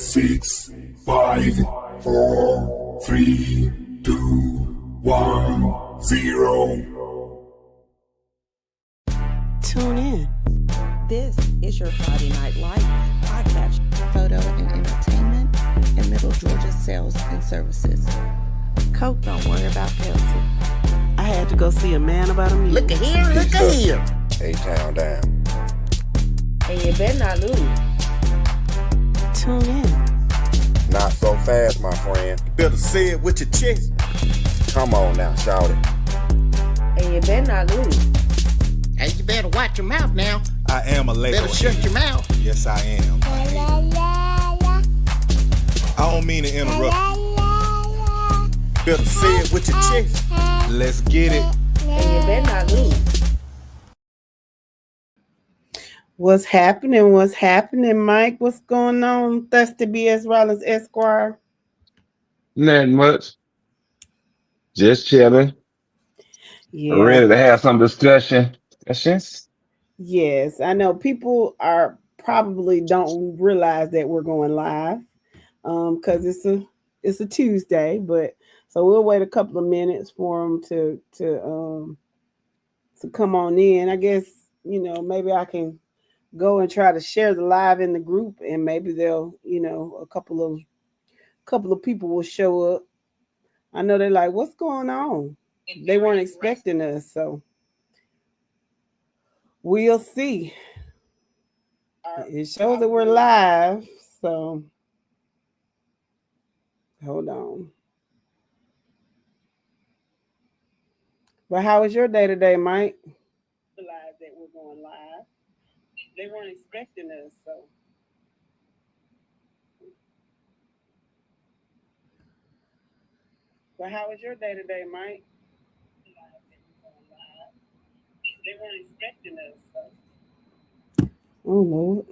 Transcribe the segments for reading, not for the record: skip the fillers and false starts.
6, 5, 4, 3, 2, 1, 0. Tune in. This is your Friday Night Lights podcast, photo and entertainment in Middle Georgia sales and services. Coke, don't worry about Pepsi. I had to go see a man about a meeting. Look at here, look at here. A-Town down. And you better not lose. Tune in. Not so fast, my friend. Better say it with your chest. Come on now, shout it. And you better not lose. Hey, you better watch your mouth now. I am a label. Better shut your mouth. Yes, I am. I don't mean to interrupt. Better say it with your chest. Let's get it. And you better not lose. What's happening? What's happening, Mike? What's going on? Thirsty B.S. Rollins, Esquire. Nothing much. Just chilling. Yeah. Ready to have some discussions. Yes, I know people are probably don't realize that we're going live because it's a Tuesday, but so we'll wait a couple of minutes for them to come on in. I guess, maybe I can go and try to share the live in the group, and maybe they'll, a couple of people will show up. I know they're like, what's going on? They weren't expecting us, so we'll see. It shows that we're live, so hold on. But how was your day today, Mike? Realize that we're going live. They weren't expecting us, so. But how was your day today, Mike? They weren't expecting us, so. Oh Lord.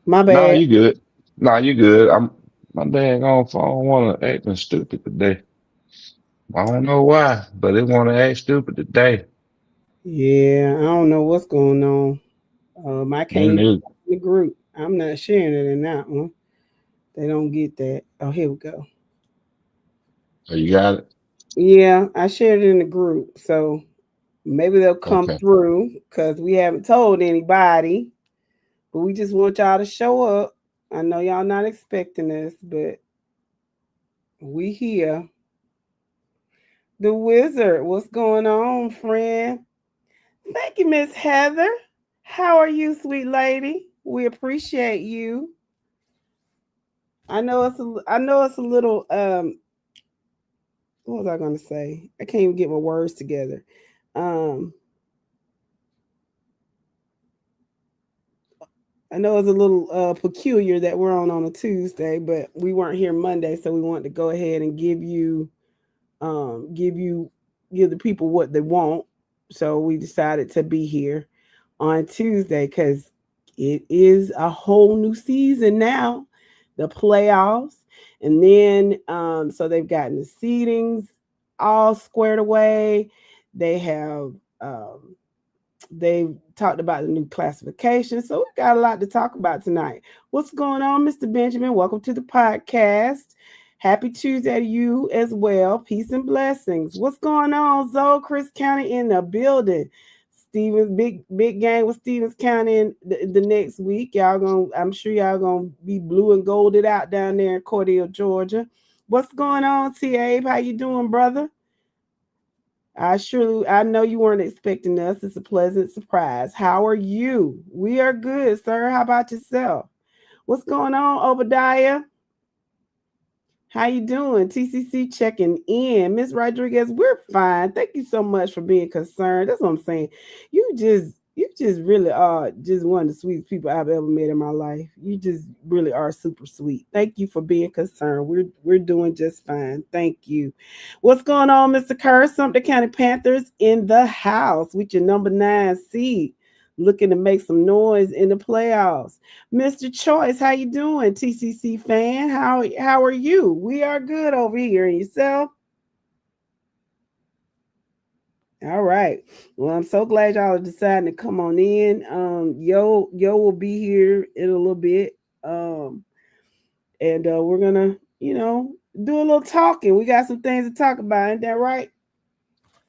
My bad. No, you good. You good. My daggone phone wanna acting stupid today. I don't know why, but it wanna act stupid today. Yeah, I don't know what's going on. I can't in the group. I'm not sharing it in that one. They don't get that. Oh, here we go. Oh, you got it? Yeah, I shared it in the group. So maybe they'll come through because we haven't told anybody. But we just want y'all to show up. I know y'all not expecting us, but we here. The Wizard, what's going on, friend? Thank you, Miss Heather. How are you, sweet lady? We appreciate you. I know it's a little what was I gonna say? I can't even get my words together. I know it's a little peculiar that we're on a Tuesday, but we weren't here Monday, so we wanted to go ahead and give the people what they want. So we decided to be here on Tuesday because it is a whole new season now, the playoffs. And then so they've gotten the seedings all squared away. They have they've talked about the new classification. So we've got a lot to talk about tonight. What's going on, Mr. Benjamin? Welcome to the podcast. Happy Tuesday to you as well. Peace and blessings. What's going on, Zoe? Chris County in the building. Stevens, big game with Stevens County in the next week. I'm sure y'all gonna be blue and golded out down there in Cordele, Georgia. What's going on, T. Abe? How you doing, brother? I know you weren't expecting us. It's a pleasant surprise. How are you? We are good, sir. How about yourself? What's going on, Obadiah? How you doing? TCC checking in. Miss Rodriguez, we're fine. Thank you so much for being concerned. That's what I'm saying. You just really are just one of the sweetest people I've ever met in my life. You just really are super sweet. Thank you for being concerned. We're doing just fine. Thank you. What's going on, Mr. Kerr? Sumter County Panthers in the house with your number 9 seed. Looking to make some noise in the playoffs. Mr. Choice, how you doing, TCC fan? How are you? We are good over here. And yourself? All right. Well, I'm so glad y'all are deciding to come on in. Yo will be here in a little bit. and we're gonna, do a little talking. We got some things to talk about, ain't that right?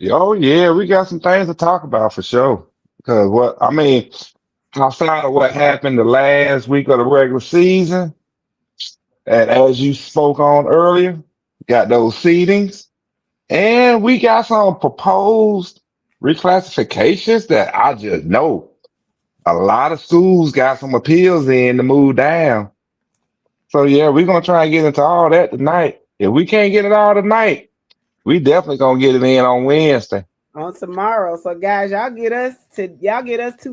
Oh yeah, we got some things to talk about for sure. Because outside of what happened the last week of the regular season, and as you spoke on earlier, got those seedings, and we got some proposed reclassifications that I just know a lot of schools got some appeals in to move down. So yeah, we're gonna try and get into all that tonight. If we can't get it all tonight, we definitely gonna get it in on Wednesday. On tomorrow. So guys, y'all get us 2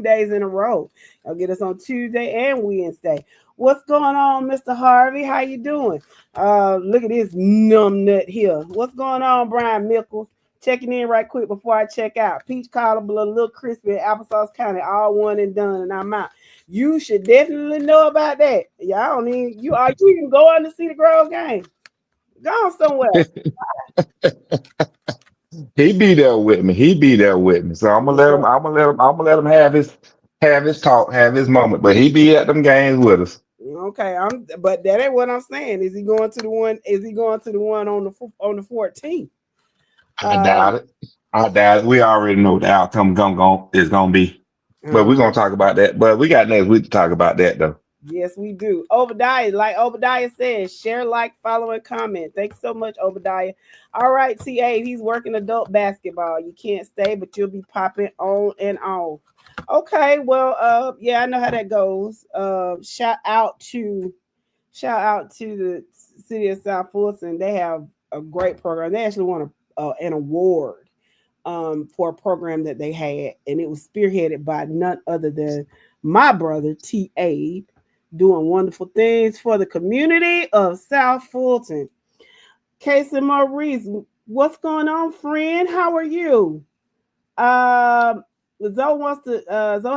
days in a row. Y'all get us on Tuesday and Wednesday. What's going on, Mr. Harvey? How you doing? Look at this numb nut here. What's going on, Brian Mickles? Checking in right quick before I check out. Peach cobbler, little crispy, applesauce county, all one and done, and I'm out. You should definitely know about that. Y'all don't need you. Are you even going to see the Grove game? Go on somewhere. He be there with me. He be there with me. So I'm gonna let him. I'm gonna let him have his talk, have his moment. But he be at them games with us. Okay, but that ain't what I'm saying. Is he going to the one? Is he going to the one on the 14th? I doubt it. I doubt it. We already know the outcome is gonna be. But we're gonna talk about that. But we got next week to talk about that though. Yes, we do. Obadiah, like Obadiah says, share, like, follow, and comment. Thanks so much, Obadiah. All right, TA, he's working adult basketball. You can't stay, but you'll be popping on and off. Okay, well, yeah, I know how that goes. Shout out to the city of South Fulton. They have a great program. They actually won an award for a program that they had, and it was spearheaded by none other than my brother T. Abe, doing wonderful things for the community of South Fulton. Casey Maurice, what's going on, friend? How are you? Zoe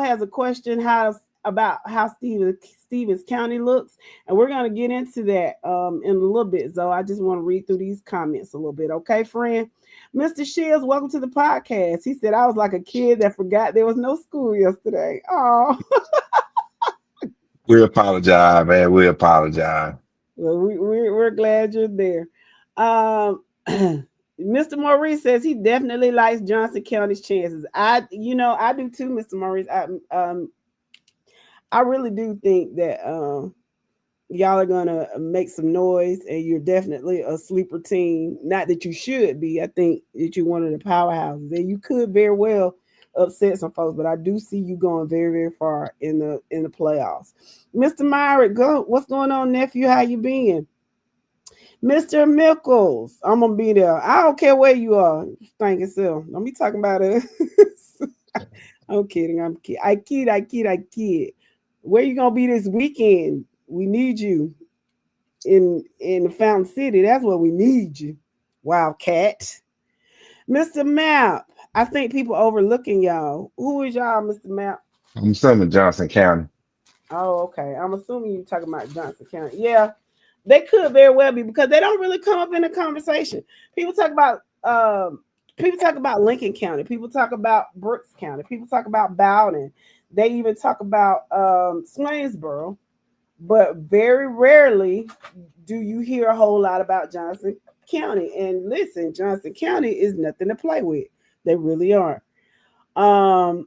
has a question about how Stevens County looks, and we're gonna get into that in a little bit. Zoe, I just want to read through these comments a little bit, okay, friend? Mr. Shields, welcome to the podcast. He said I was like a kid that forgot there was no school yesterday. Oh. We apologize, man. We apologize. Well, we're glad you're there. Mr. Maurice says he definitely likes Johnson County's chances. I do too, Mr. Maurice. I really do think that y'all are gonna make some noise, and you're definitely a sleeper team. Not that you should be. I think that you're one of the powerhouses, and you could very well upset some folks. But I do see you going very, very far in the playoffs. Mr. Myrick, what's going on, nephew? How you been? Mr. Mickles, I'm gonna be there. I don't care where you are. Thank you, sir. Don't be talking about it. I'm kidding. I kid. Where you gonna be this weekend? We need you in the Fountain City. That's where we need you. Wildcat. Mr. Map. I think people overlooking y'all. Who is y'all, Mr. Map? I'm assuming Johnson County. Oh, okay. I'm assuming you're talking about Johnson County. Yeah, they could very well be, because they don't really come up in the conversation. People talk about Lincoln County. People talk about Brooks County. People talk about Bowden. They even talk about Swainsboro. But very rarely do you hear a whole lot about Johnson County. And listen, Johnson County is nothing to play with. They really aren't. Mr.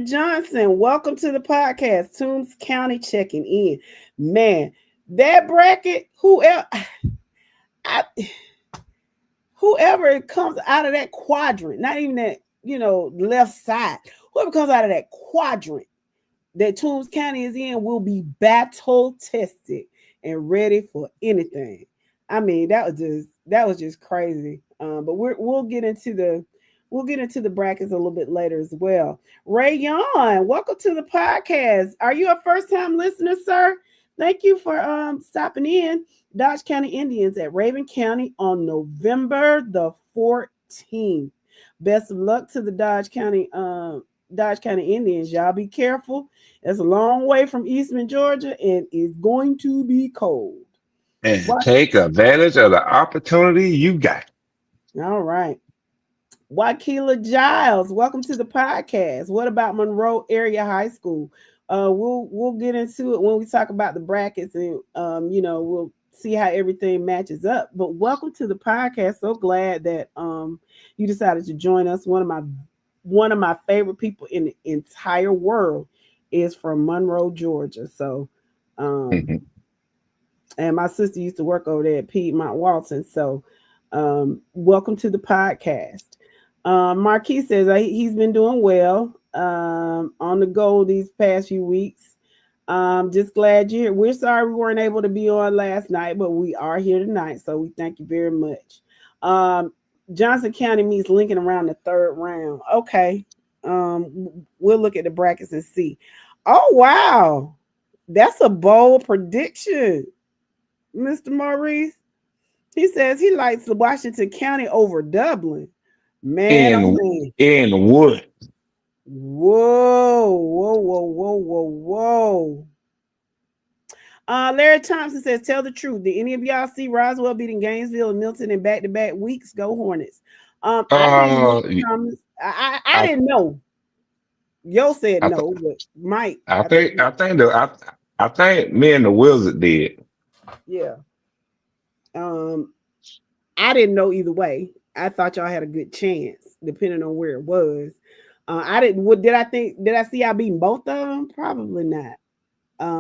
Johnson, welcome to the podcast. Toombs County checking in. Man, that bracket, whoever comes out of that quadrant, not even that, left side, whoever comes out of that quadrant that Toombs County is in will be battle tested and ready for anything. I mean, that was just crazy. But we'll get into the brackets a little bit later as well. Rayon, welcome to the podcast. Are you a first-time listener, sir? Thank you for stopping in. Dodge County Indians at Raven County on November the 14th. Best of luck to the Dodge County Indians. Y'all be careful. It's a long way from Eastman, Georgia, and it's going to be cold. And take advantage of the opportunity you got. All right. Wakila Giles, welcome to the podcast. What about Monroe Area High School? We'll get into it when we talk about the brackets, and we'll see how everything matches up. But welcome to the podcast. So glad that you decided to join us. One of my favorite people in the entire world is from Monroe, Georgia. So um Mhm. and my sister used to work over there at Piedmont Walton. So welcome to the podcast. Marquis says he's been doing well on the go these past few weeks. Just glad you're here. We're sorry we weren't able to be on last night, but we are here tonight. So we thank you very much. Um, Johnson County meets Lincoln around the third round. Okay. We'll look at the brackets and see. Oh, wow. That's a bold prediction, Mr. Maurice. He says he likes the Washington County over Dublin. Man, oh In man. in what? Whoa, whoa, whoa, whoa, whoa, whoa. Larry Thompson says, tell the truth. Did any of y'all see Roswell beating Gainesville and Milton in back-to-back weeks? Go Hornets. I didn't, Uh, Mr. Thomas. I I didn't know. Yo said I th- no, but Mike, I I think, think I think the I think me and the Wizard did. yeah. Um, I didn't know either way. I thought y'all had a good chance, depending on where it was. I didn't. What did I think? Did I see y'all beating both of them? Probably not.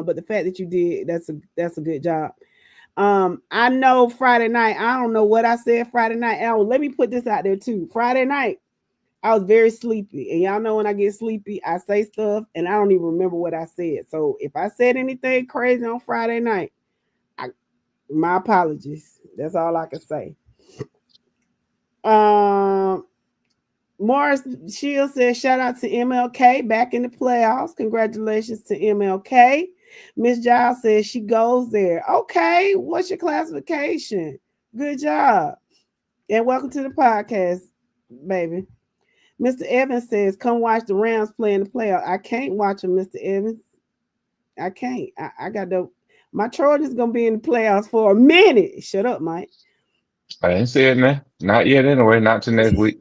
But the fact that you did, that's a good job. I know Friday night. I don't know what I said Friday night. Let me put this out there too. Friday night, I was very sleepy, and y'all know when I get sleepy, I say stuff, and I don't even remember what I said. So if I said anything crazy on Friday night, I, my apologies. That's all I can say. Um, Morris Shield says, shout out to MLK back in the playoffs. Congratulations to MLK. Miss Giles says she goes there. Okay, what's your classification? Good job. And welcome to the podcast, baby. Mr. Evans says, come watch the Rams play in the playoffs. I can't watch them, Mr. Evans. I can't. I got the my Trojans gonna be in the playoffs for a minute. Shut up, Mike. I ain't said that. Not yet anyway, not till next week.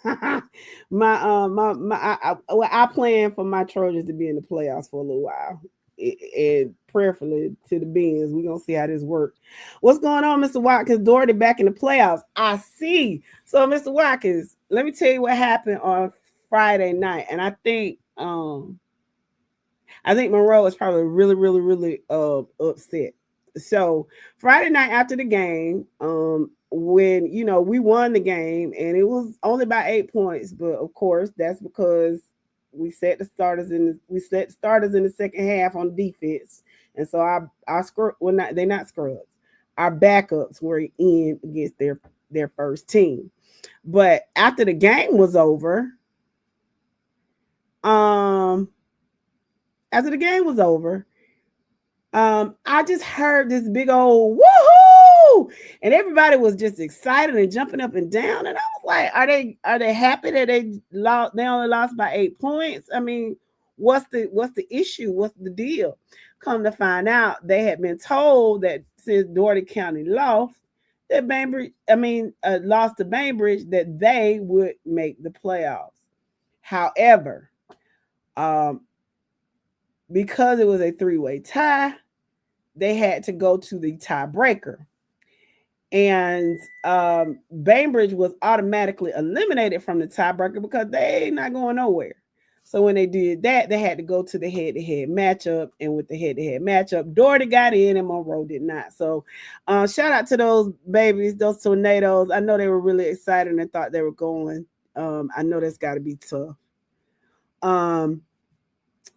I plan for my Trojans to be in the playoffs for a little while, and prayerfully to the beings. We're gonna see how this works. What's going on, Mr. Watkins? Doherty back in the playoffs. I see. So, Mr. Watkins, let me tell you what happened on Friday night, and I think Monroe is probably really, really, really upset. So Friday night after the game, when we won the game and it was only by 8 points, but of course that's because we set the starters in the second half on defense, and so our scrub well not they're not scrubs. Our backups were in against their first team. But um after the game was over, I just heard this big old woohoo, and everybody was just excited and jumping up and down. And I was like, are they happy that they lost? They only lost by 8 points. I mean, what's the issue? What's the deal? Come to find out, they had been told that since Doherty County lost, that lost to Bainbridge, that they would make the playoffs. However, um, because it was a three-way tie, they had to go to the tiebreaker. And Bainbridge was automatically eliminated from the tiebreaker because they not going nowhere. So when they did that, they had to go to the head-to-head matchup. And with the head-to-head matchup, Doherty got in and Monroe did not. So shout out to those babies, those tornadoes. I know they were really excited and thought they were going. I know that's got to be tough.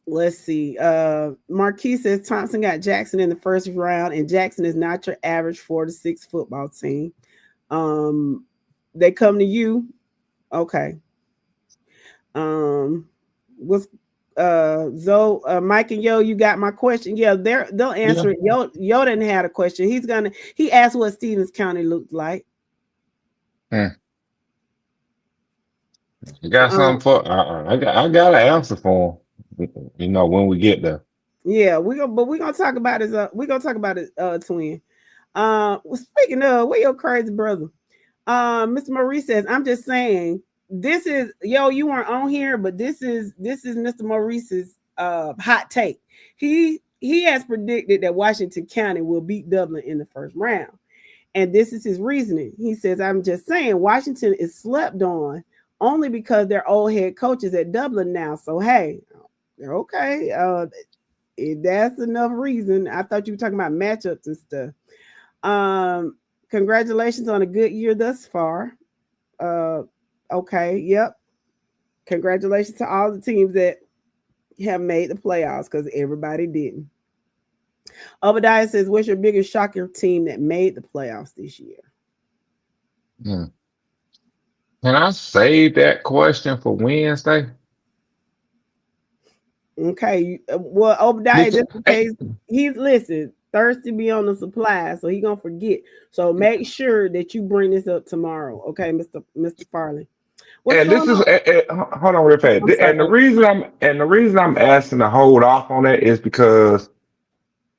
Let's see. Marquis says Thompson got Jackson in the first round, and Jackson is not your average 4-6 football team. They come to you. Okay. What's Mike and Yo, you got my question. Yeah, they'll answer it. Yo didn't have a question. He asked what Stevens County looked like. Hmm. You got something for? I got an answer for him. When we get there. Yeah, we're gonna talk about his twin. Well, speaking of, where your crazy brother? Mr. Maurice says, I'm just saying, this is you weren't on here, but this is Mr. Maurice's hot take. He has predicted that Washington County will beat Dublin in the first round. And this is his reasoning. He says, I'm just saying Washington is slept on only because their old head coach is at Dublin now. So, hey, okay. That's enough reason. I thought you were talking about matchups and stuff. Congratulations on a good year thus far. Okay, yep. Congratulations to all the teams that have made the playoffs because everybody didn't. Obadiah says, what's your biggest shocker team that made the playoffs this year? Hmm. Can I save that question for Wednesday? Okay. Well, Obadiah, Because, just in case he's listen, thirsty be on the supply, so he gonna forget. So make sure that you bring this up tomorrow, okay, Mr. Farley. What's and this going is on? hold on real fast. I'm sorry. And the reason I'm asking to hold off on that is because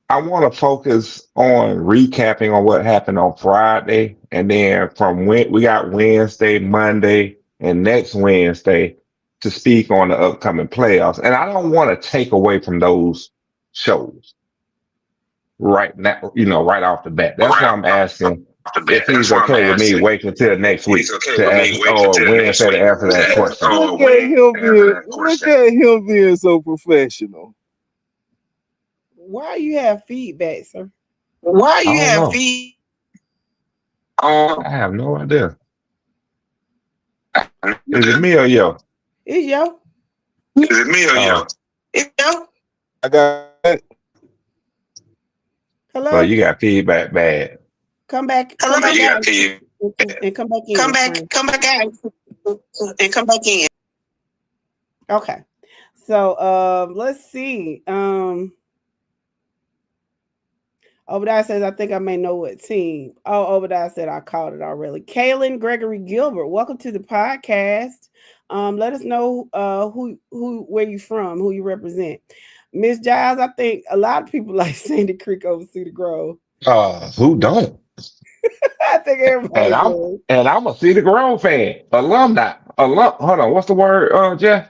I want to focus on recapping on what happened on Friday, and then from when we got Wednesday, Monday, and next Wednesday to speak on the upcoming playoffs. And I don't want to take away from those shows right now, right off the bat. That's why Right I'm off asking the bat. if That's he's why I'm okay with me asking waiting until if next he's week okay to with ask, me waiting or until next Wednesday to week answer to that ask. question. Oh, when answer that Look question. at him being so professional. Why you have feedback, sir? Why I you don't have know. feet? I have no idea. Is it me or yo? It's yo. Is it me or Oh, yo? It's yo. I got it. so Hello. you got feedback bad. Come back. Hello, Come back you out got feet. and come back Come in, back, friend. come back out, and come back in. Okay. So let's see. Obadiah says, I think I may know what team. Oh, Obadiah said I called it already. Kaylin Gregory Gilbert, welcome to the podcast. Let us know where you from, who you represent. Miss Giles, I think a lot of people like Sandy Creek over Cedar Grove. Who don't? I think And everybody I'm does. and I'm a Cedar Grove fan, alumni. Hold on, what's the word, Jeff?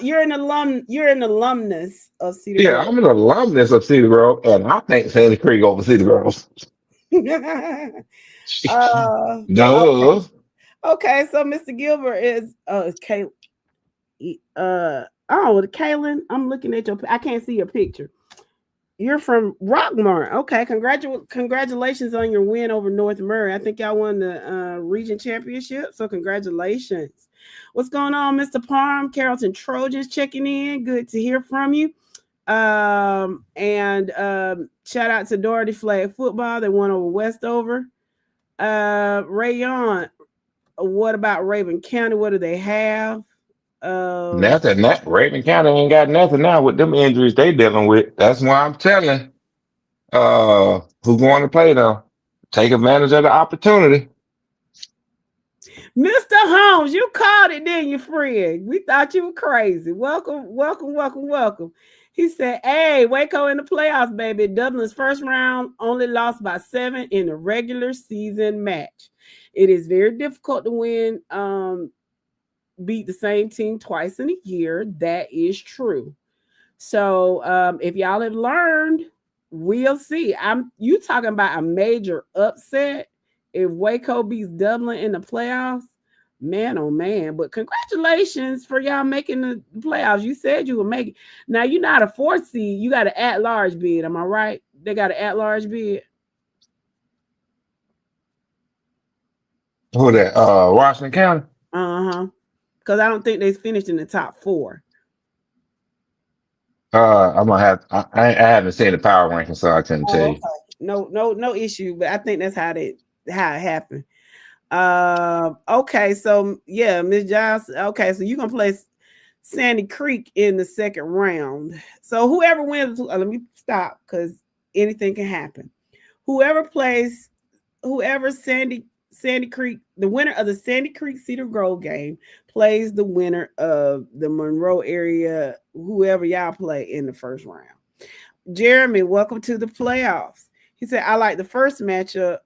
You're an alum. You're an alumnus of Cedar Yeah, Grove. I'm an alumnus of Cedar Grove, and I think Sandy Creek over Cedar Grove. Okay. Duh. Okay. So Mr. Gilbert is oh, Kaylin, I'm looking at I can't see your picture. You're from Rockmart. Okay, congratulations on your win over North Murray. I think y'all won the region championship, so congratulations. What's going on, Mr. Palm? Carrollton Trojans checking in. Good to hear from you. And shout out to Doherty Flag Football. They won over Westover. Rayon, what about Raven County? What do they have? Nothing. Raven County ain't got nothing now with them injuries they dealing with. That's why I'm telling who going to play them. Take advantage of the opportunity. Mr. Holmes, you called it, didn't you, friend? We thought you were crazy. Welcome, welcome, welcome, welcome. He said, hey, Waco in the playoffs, baby. Dublin's first round only lost by 7 in a regular season match. It is very difficult to win, beat the same team twice in a year. That is true. So if y'all have learned, we'll see. You talking about a major upset if Waco beats Dublin in the playoffs, man, oh man. But congratulations for y'all making the playoffs. You said you would make it. Now you're not a 4th seed. You got an at-large bid. Am I right? They got an at-large bid. Who that? Washington County. Uh-huh. Because I don't think they finished in the top 4. I'm gonna have. I haven't seen the power ranking, so I couldn't tell Oh, you. okay. No issue. But I think that's how it happened. Okay, so yeah, Miss Giles. Okay, so you gonna play Sandy Creek in the second round. So whoever wins, let me stop because anything can happen. Whoever Sandy Creek, the winner of the Sandy Creek Cedar Grove game plays the winner of the Monroe area, whoever y'all play in the first round. Jeremy, welcome to the playoffs. He said, I like the first matchup.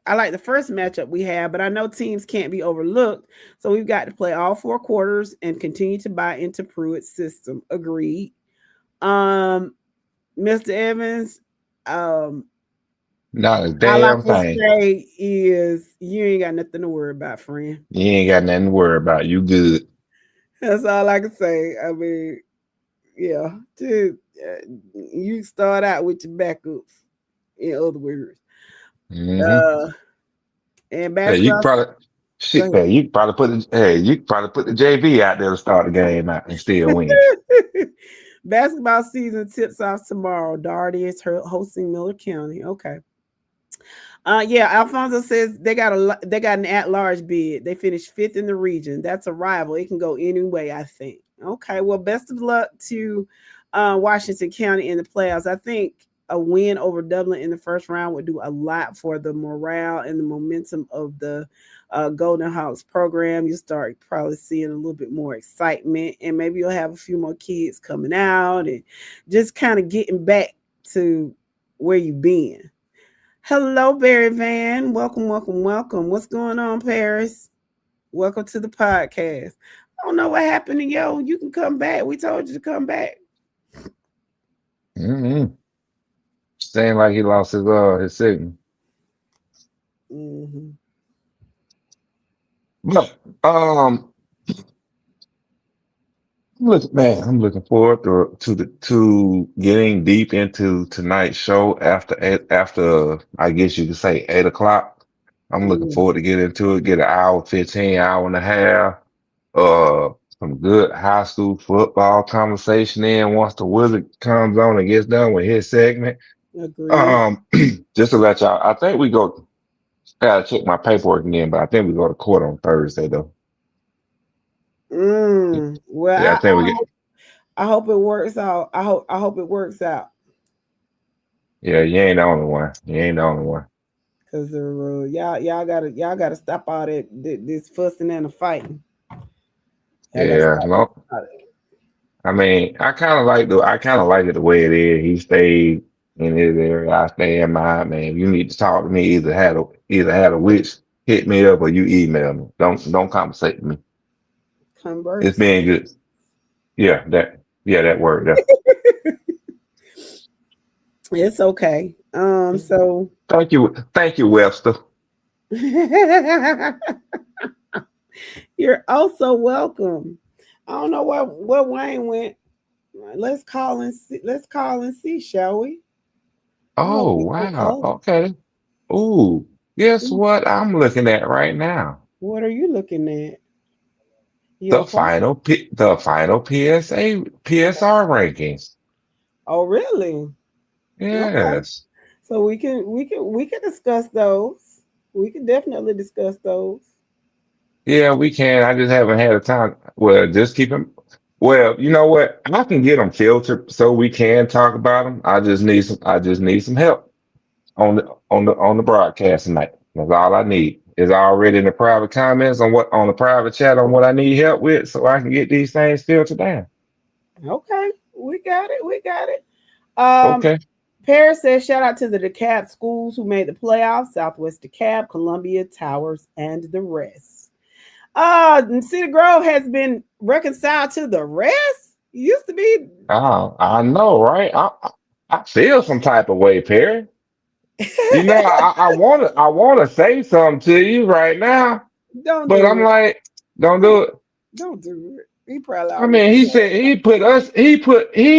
I like the first matchup we have, but I know teams can't be overlooked. So we've got to play all four quarters and continue to buy into Pruitt's system. Agreed. Um, Mr. Evans, um, Not a all I damn can thing. say is you ain't got nothing to worry about, friend. You ain't got nothing to worry about. You good. That's all I can say. I mean, yeah, you start out with your backups. In other words, Hmm. uh, and Hey, you can basketball. probably Go shit. Hey, you can probably put the hey, you can probably put the JV out there to start the game out and still win. ahead. Basketball season tips off tomorrow. Darty is hosting Miller County. Okay. Yeah, Alfonso says they got an at-large bid. They finished fifth in the region. That's a rival. It can go any way, I think. Okay, well, best of luck to Washington County in the playoffs. I think a win over Dublin in the first round would do a lot for the morale and the momentum of the Golden Hawks program. You start probably seeing a little bit more excitement, and maybe you'll have a few more kids coming out and just kind of getting back to where you've been. Hello, Barry Van. Welcome, welcome, welcome. What's going on, Paris? Welcome to the podcast. I don't know what happened to yo. You can come back. We told you to come back. Hmm. Saying like he lost his signal. Mm-hmm. But look, man, I'm looking forward to getting deep into tonight's show after I guess you could say 8 o'clock. I'm looking Mm, forward to get into it, get an hour, 15, hour and a half, uh, some good high school football conversation in once the wizard comes on and gets done with his segment. agreed. Um, just to let y'all, I think we go. Gotta check my paperwork again, but I think we go to court on Thursday though. Well, Yeah, I think we get. I hope it works out. I hope it works out Yeah, you ain't the only one. You ain't the only one. because y'all gotta stop all this fussing and the fighting. Y'all gotta Yeah, stop doing no, all that. I mean, I kind of like it the way it is. He stayed in his area. I stay in mine, man. If you need to talk to me, either had a witch hit me up or you email me. Don't compensate me. It's Converse. being good. Yeah, that word. Yeah. It's okay. So Thank you, Webster. you're also welcome. I don't know where Wayne went. Let's call and see. Let's call and see, shall we? I hope Oh he's wow. okay. Okay. Ooh, guess Ooh, what I'm looking at right now? what are you looking at? You The okay? final PSR rankings. Oh, really? Okay. Yes. So we can discuss those. We can definitely discuss those. Yeah, we can. I just haven't had a time. Well, just keep them. Well, you know what? I can get them filtered so we can talk about them. I just need some help on the broadcast tonight. That's all I need. Is already in the private comments on the private chat on what I need help with, so I can get these things filtered down. Okay, we got it. We got it. Um, Okay. Paris says, shout out to the DeKalb schools who made the playoffs, Southwest DeKalb, Columbia, Towers, and the rest. Cedar Grove has been reconciled to the rest. Used to be. I know, right? I feel some type of way, Perry. You know, I wanna say something to you right now, Don't but I'm do it. like, don't Don't do it. don't do it. He probably I already mean, he know. said he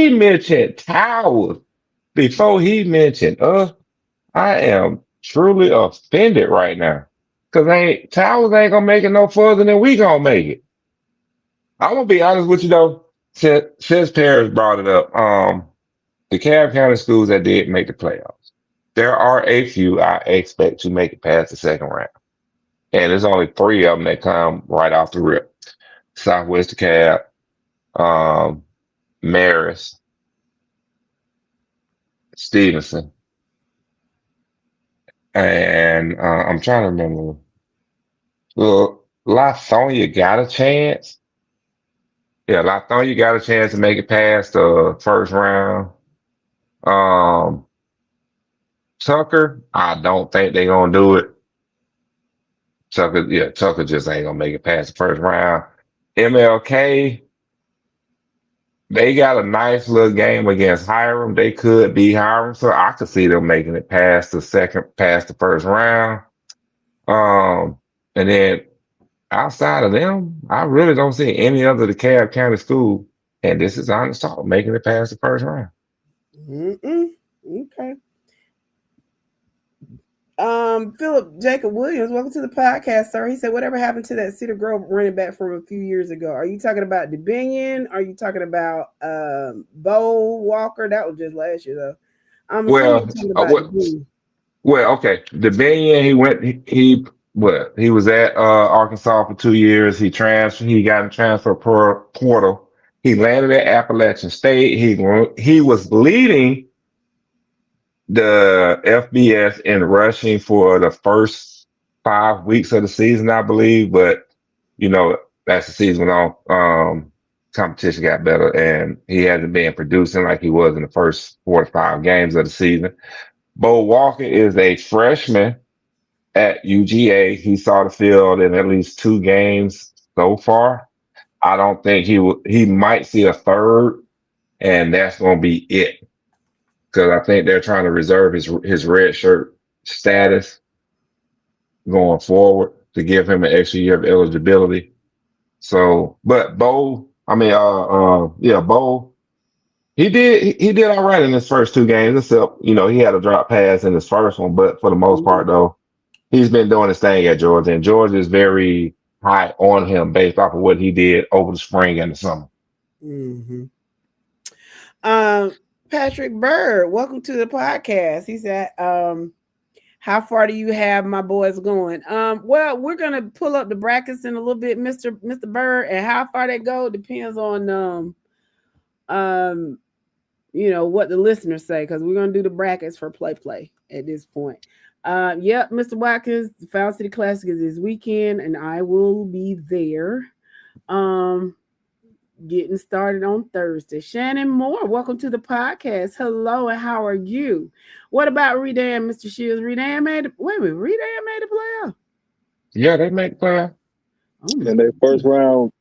mentioned towers before he mentioned us. I am truly offended right now. Cause ain't towers ain't gonna make it no further than we gonna make it. I'm gonna be honest with you though, since Paris brought it up. The Cab County schools that did make the playoffs. There are a few I expect to make it past the second round. And there's only three of them that come right off the rip. Southwest DeKalb, um, Marist, Stevenson, and I'm trying to remember. Well, Lithonia got a chance. Yeah, Lithonia got a chance to make it past the first round. Um, Tucker, I don't think they're gonna do it. Tucker just ain't gonna make it past the first round. MLK, they got a nice little game against Hiram. They could be Hiram, so I could see them making it past the first round. Um, and then outside of them, I really don't see any other DeKalb County school, and this is honest talk, making it past the first round. Okay. Philip Jacob Williams, welcome to the podcast, sir. He said, whatever happened to that Cedar Grove running back from a few years ago? Are you talking about DeBinion? Are you talking about Bo Walker? That was just last year, though. I'm assuming you're talking about DeBinion. Well, okay. DeBinion, he was at Arkansas for 2 years. He got in transfer portal. He landed at Appalachian State. He was leading the FBS in rushing for the first 5 weeks of the season, I believe. But as the season went on, competition got better, and he hasn't been producing like he was in the first 4 to 5 games of the season. Bo Walker is a freshman at UGA. He saw the field in at least 2 games so far. I don't think he might see a third, and that's going to be it. Because I think they're trying to reserve his red shirt status going forward to give him an extra year of eligibility. So, but Bo, Bo, he did all right in his first 2 games, except he had a drop pass in his first one. But for the most part, though, he's been doing his thing at Georgia, and Georgia is very high on him based off of what he did over the spring and the summer. Mm-hmm. Patrick Bird, welcome to the podcast. He said, how far do you have my boys going? Well, we're gonna pull up the brackets in a little bit, Mr. Bird, and how far they go depends on what the listeners say, because we're gonna do the brackets for play at this point. Yep, Mr. Watkins, the Foul City Classic is this weekend, and I will be there. Getting started on Thursday. Shannon Moore, welcome to the podcast. Hello, and how are you? What about Redan, Mr. Shields? Redan made the playoff. Yeah, they made the playoff. And their first round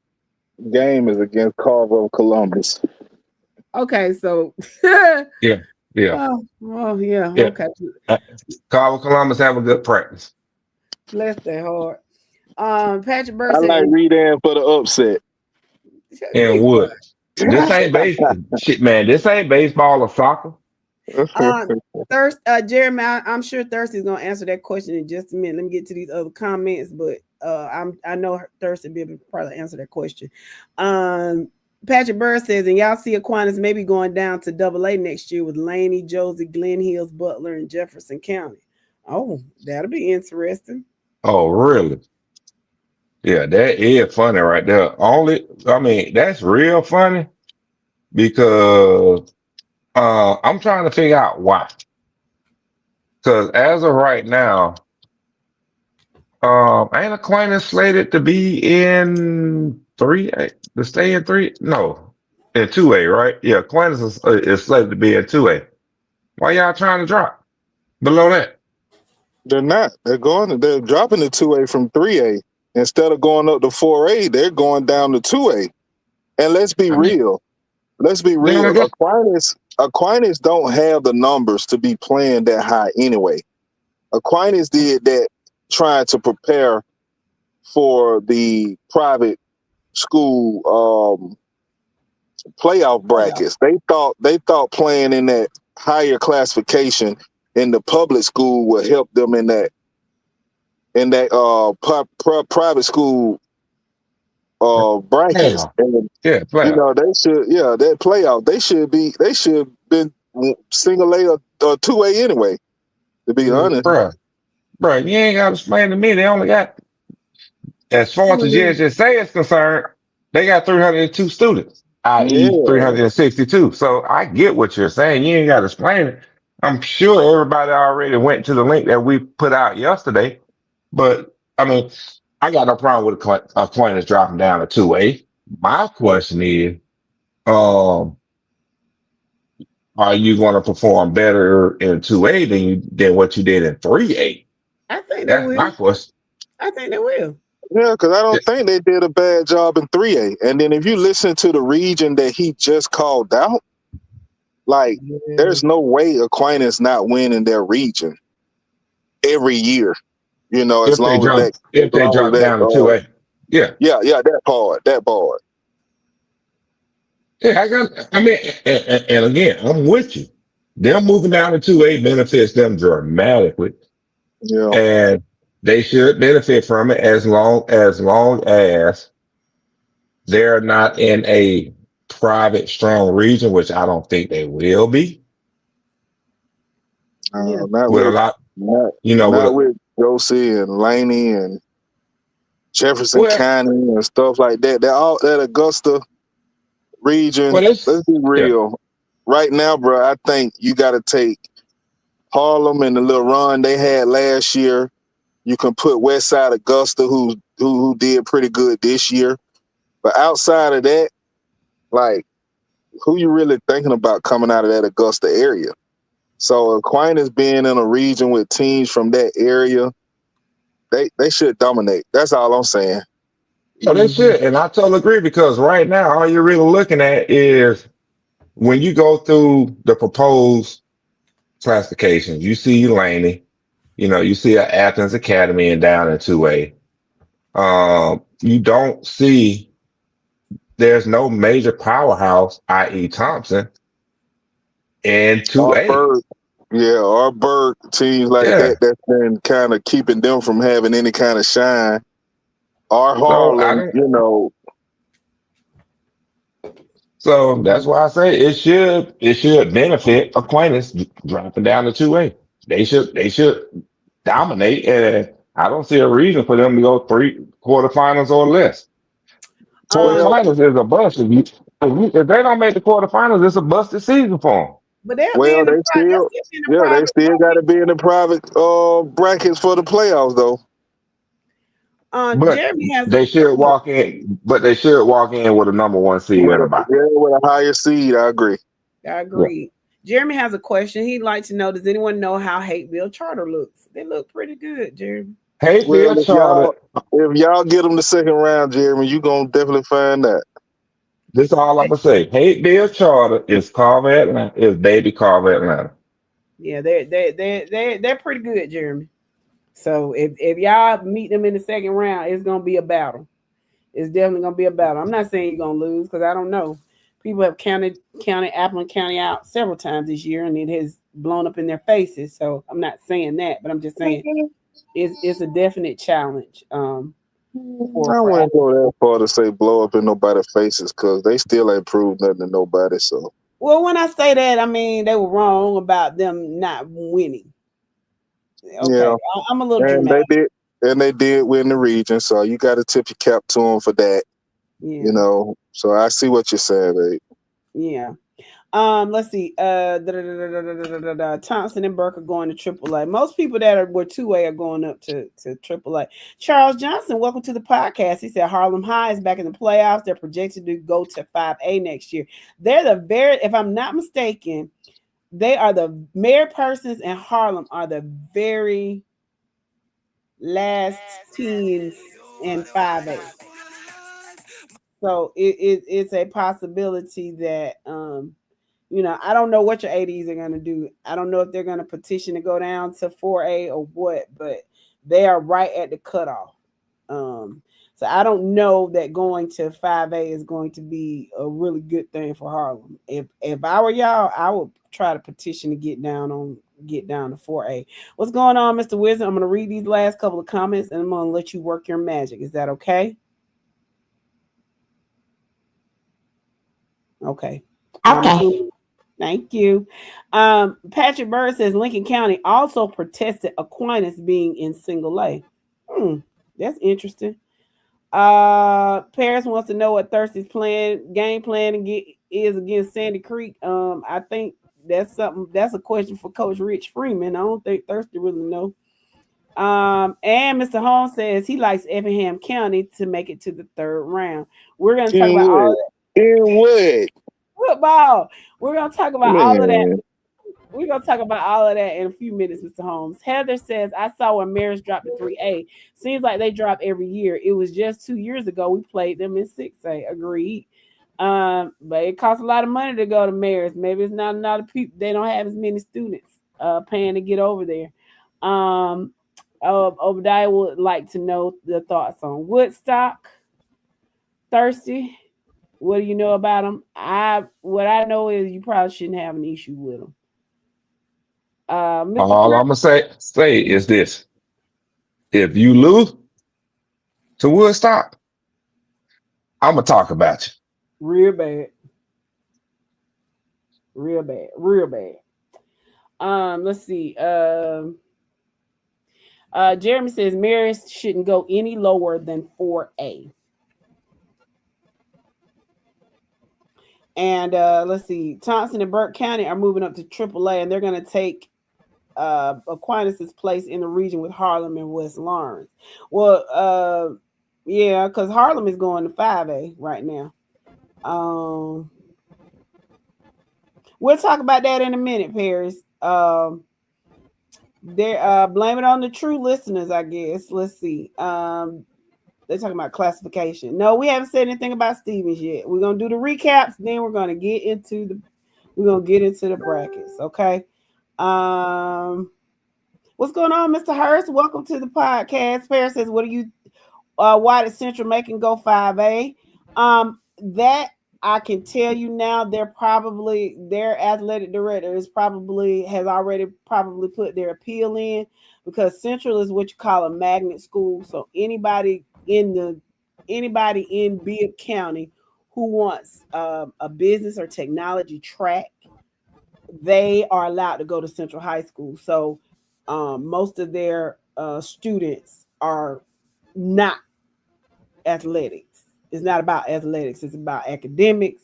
game is against Carver Columbus. Okay, so yeah. Oh, yeah. Okay. Carver Columbus have a good practice. Bless their heart. Patrick Burr I said, like Redan for the upset. And wood. This ain't This ain't baseball or soccer. Jeremy, I'm sure Thirsty's gonna answer that question in just a minute. Let me get to these other comments, but I know Thirsty will be able to probably answer that question. Patrick Burr says, and y'all see Aquinas maybe going down to AA next year with Laney, Josie, Glen Hills, Butler, and Jefferson County. Oh, that'll be interesting. Oh, really? Yeah, that is funny right there. That's real funny because I'm trying to figure out why. Because as of right now, ain't Aquinas slated to be in 3A? To stay in 3? No, in 2A, right? Yeah, Aquinas is slated to be in 2A. Why y'all trying to drop below that? They're not. They're dropping the 2A from 3A. Instead of going up to 4A, they're going down to 2A. And let's be real. Aquinas don't have the numbers to be playing that high anyway. Aquinas did that trying to prepare for the private school playoff brackets. They thought playing in that higher classification in the public school would help them in that private school brackets. And, playoff. they should that playoff. They should been single A or 2A anyway, to be honest. Bro, you ain't gotta explain to me. They only got, as far as the JSSA is concerned, they got 302 students, i.e. 362. So I get what you're saying. You ain't gotta explain it. I'm sure everybody already went to the link that we put out yesterday. But I got no problem with Aquinas dropping down to 2A. My question is, are you going to perform better in 2A than what you did in 3A? I think that's my question. I think they will. Yeah, because I don't think they did a bad job in 3A. And then if you listen to the region that he just called out, like there's no way Aquinas not winning their region every year. You know, as long as that, if they drop down to 2A. Yeah. Yeah, that part. Yeah, I mean, and again, I'm with you. Them moving down to 2A benefits them dramatically. Yeah. And they should benefit from it as long as they're not in a private strong region, which I don't think they will be. Not With a with lot, not with Josie and Laney and Jefferson County and stuff like that. That Augusta region. Let's be real. Right now, bro, I think you got to take Harlem and the little run they had last year. You can put Westside Augusta, who did pretty good this year. But outside of that, like, who you really thinking about coming out of that Augusta area? So Aquinas being in a region with teams from that area, they should dominate. That's all I'm saying. So they should, and I totally agree because right now all you're really looking at is when you go through the proposed classifications, you see Laney, you see a Athens Academy and down in 2A. You don't see there's no major powerhouse, i.e. Thompson, in 2A. Or Berg teams like that that's been kind of keeping them from having any kind of shine. Or Harlem, So that's why I say it should benefit Aquinas dropping down to 2A. They should dominate, and I don't see a reason for them to go 3 quarterfinals or less. Quarterfinals is a bust. If they don't make the quarterfinals, it's a busted season for them. But they still got to be in the private brackets for the playoffs, though. But they should walk in. But they should walk in with a number 1 seed at about. Yeah, with a higher seed. I agree. Yeah. Jeremy has a question. He'd like to know: does anyone know how Hateville Charter looks? They look pretty good, Jeremy. Hateville Charter. If y'all get them the second round, Jeremy, you gonna definitely find that. This is all I'm gonna say. Hateville Charter is Carver Atlanta. Is baby Carver Atlanta. Yeah, they're pretty good, Jeremy. So if y'all meet them in the second round, it's gonna be a battle. It's definitely gonna be a battle. I'm not saying you're gonna lose because I don't know. People have counted Appleton County out several times this year, and it has blown up in their faces. So I'm not saying that, but I'm just saying it's a definite challenge. I wouldn't go that far to say blow up in nobody's faces because they still ain't proved nothing to nobody. So, well, when I say that, I mean they were wrong about them not winning. Okay, yeah. I'm a little dramatic. They did win the region, so you got to tip your cap to them for that. Yeah. So I see what you're saying, babe. Yeah. Let's see. Thompson and Burke are going to AAA. Most people that were 2A are going up to AAA. Charles Johnson, welcome to the podcast. He said Harlem High is back in the playoffs. They're projected to go to 5A next year. They're if I'm not mistaken, they are the Mayor Persons and Harlem are the very last teams in 5A. So it's a possibility that I don't know what your ADs are going to do. I don't know if they're going to petition to go down to 4A or what, but they are right at the cutoff. So I don't know that going to 5A is going to be a really good thing for Harlem. If I were y'all, I would try to petition to get down to 4A. What's going on, Mr. Wizard? I'm going to read these last couple of comments and I'm going to let you work your magic. Is that okay? Okay. Thank you. Patrick Bird says Lincoln County also protested Aquinas being in single A. That's interesting. Paris wants to know what Thursday's game plan is against Sandy Creek. I think that's a question for Coach Rich Freeman. I don't think Thursday really know. And Mr. Holmes says he likes Effingham County to make it to the third round. We're going to talk about all that. In what? Football. We're going to talk about all of that We're gonna talk about all of that in a few minutes, Mr. Holmes. Heather says, I saw when Maris dropped to 3A. Seems like they drop every year. It was just 2 years ago we played them in 6A. Agreed. But it costs a lot of money to go to Maris. Maybe it's not a lot of people, they don't have as many students paying to get over there. Obadiah would like to know the thoughts on Woodstock. Thirsty. What do you know about them? What I know is you probably shouldn't have an issue with them. Mr. All Chris, I'm gonna say is this: if you lose to Woodstock, I'm gonna talk about you. real bad, real bad, real bad. Let's see. Jeremy says Maris shouldn't go any lower than 4A. And let's see, Thompson and Burke County are moving up to AAA, and they're going to take Aquinas' place in the region with Harlem and West Lawrence. Well, yeah, because Harlem is going to 5A right now. We'll talk about that in a minute, Paris. They're blame it on the true listeners, I guess. Let's see. They're talking about classification. No, we haven't said anything about Stevens yet. We're gonna do the recaps, then we're gonna get into the brackets. Okay. What's going on, Mr. Hurst? Welcome to the podcast. Paris says, "What do you? Why did Central make him go 5A?" That I can tell you now. Their athletic director has already put their appeal in, because Central is what you call a magnet school. So anybody in Bibb County who wants a business or technology track, they are allowed to go to Central High School. So most of their students are not athletics. It's not about athletics. It's about academics.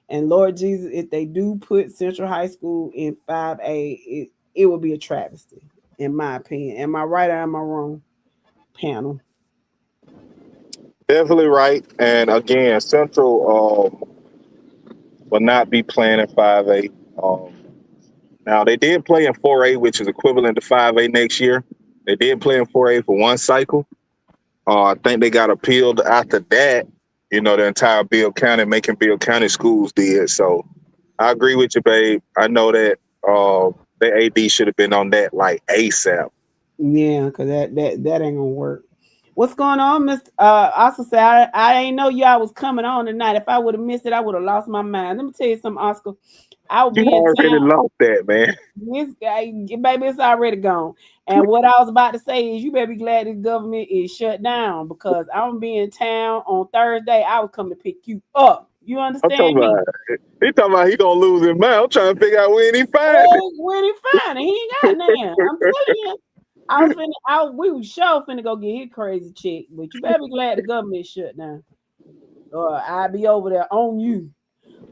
And Lord Jesus, if they do put Central High School in 5A, it would be a travesty, in my opinion. Am I right or am I wrong, panel? Definitely right. And again, Central will not be playing in 5A. Now, they did play in 4A, which is equivalent to 5A next year. They did play in 4A for one cycle. I think they got appealed after that. The entire Bibb County, making Bibb County schools did. So I agree with you, babe. I know that the AD should have been on that like ASAP. Yeah, because that ain't gonna work. What's going on, Mr. Oscar said, I ain't know y'all was coming on tonight. If I would have missed it, I would have lost my mind. Let me tell you something, Oscar. I would You be in already town. lost that, man. This guy, baby, it's already gone. And what I was about to say is, you better be glad the government is shut down, because I'm gonna be in town on Thursday. I was coming to pick you up. You I'm understand talking me? about he talking about he gonna lose his mind. I'm trying to figure out when he find it. When he find it, he ain't got none. I'm telling you. We was sure finna go get his crazy chick, but you better be glad the government shut down, or I'll be over there on you.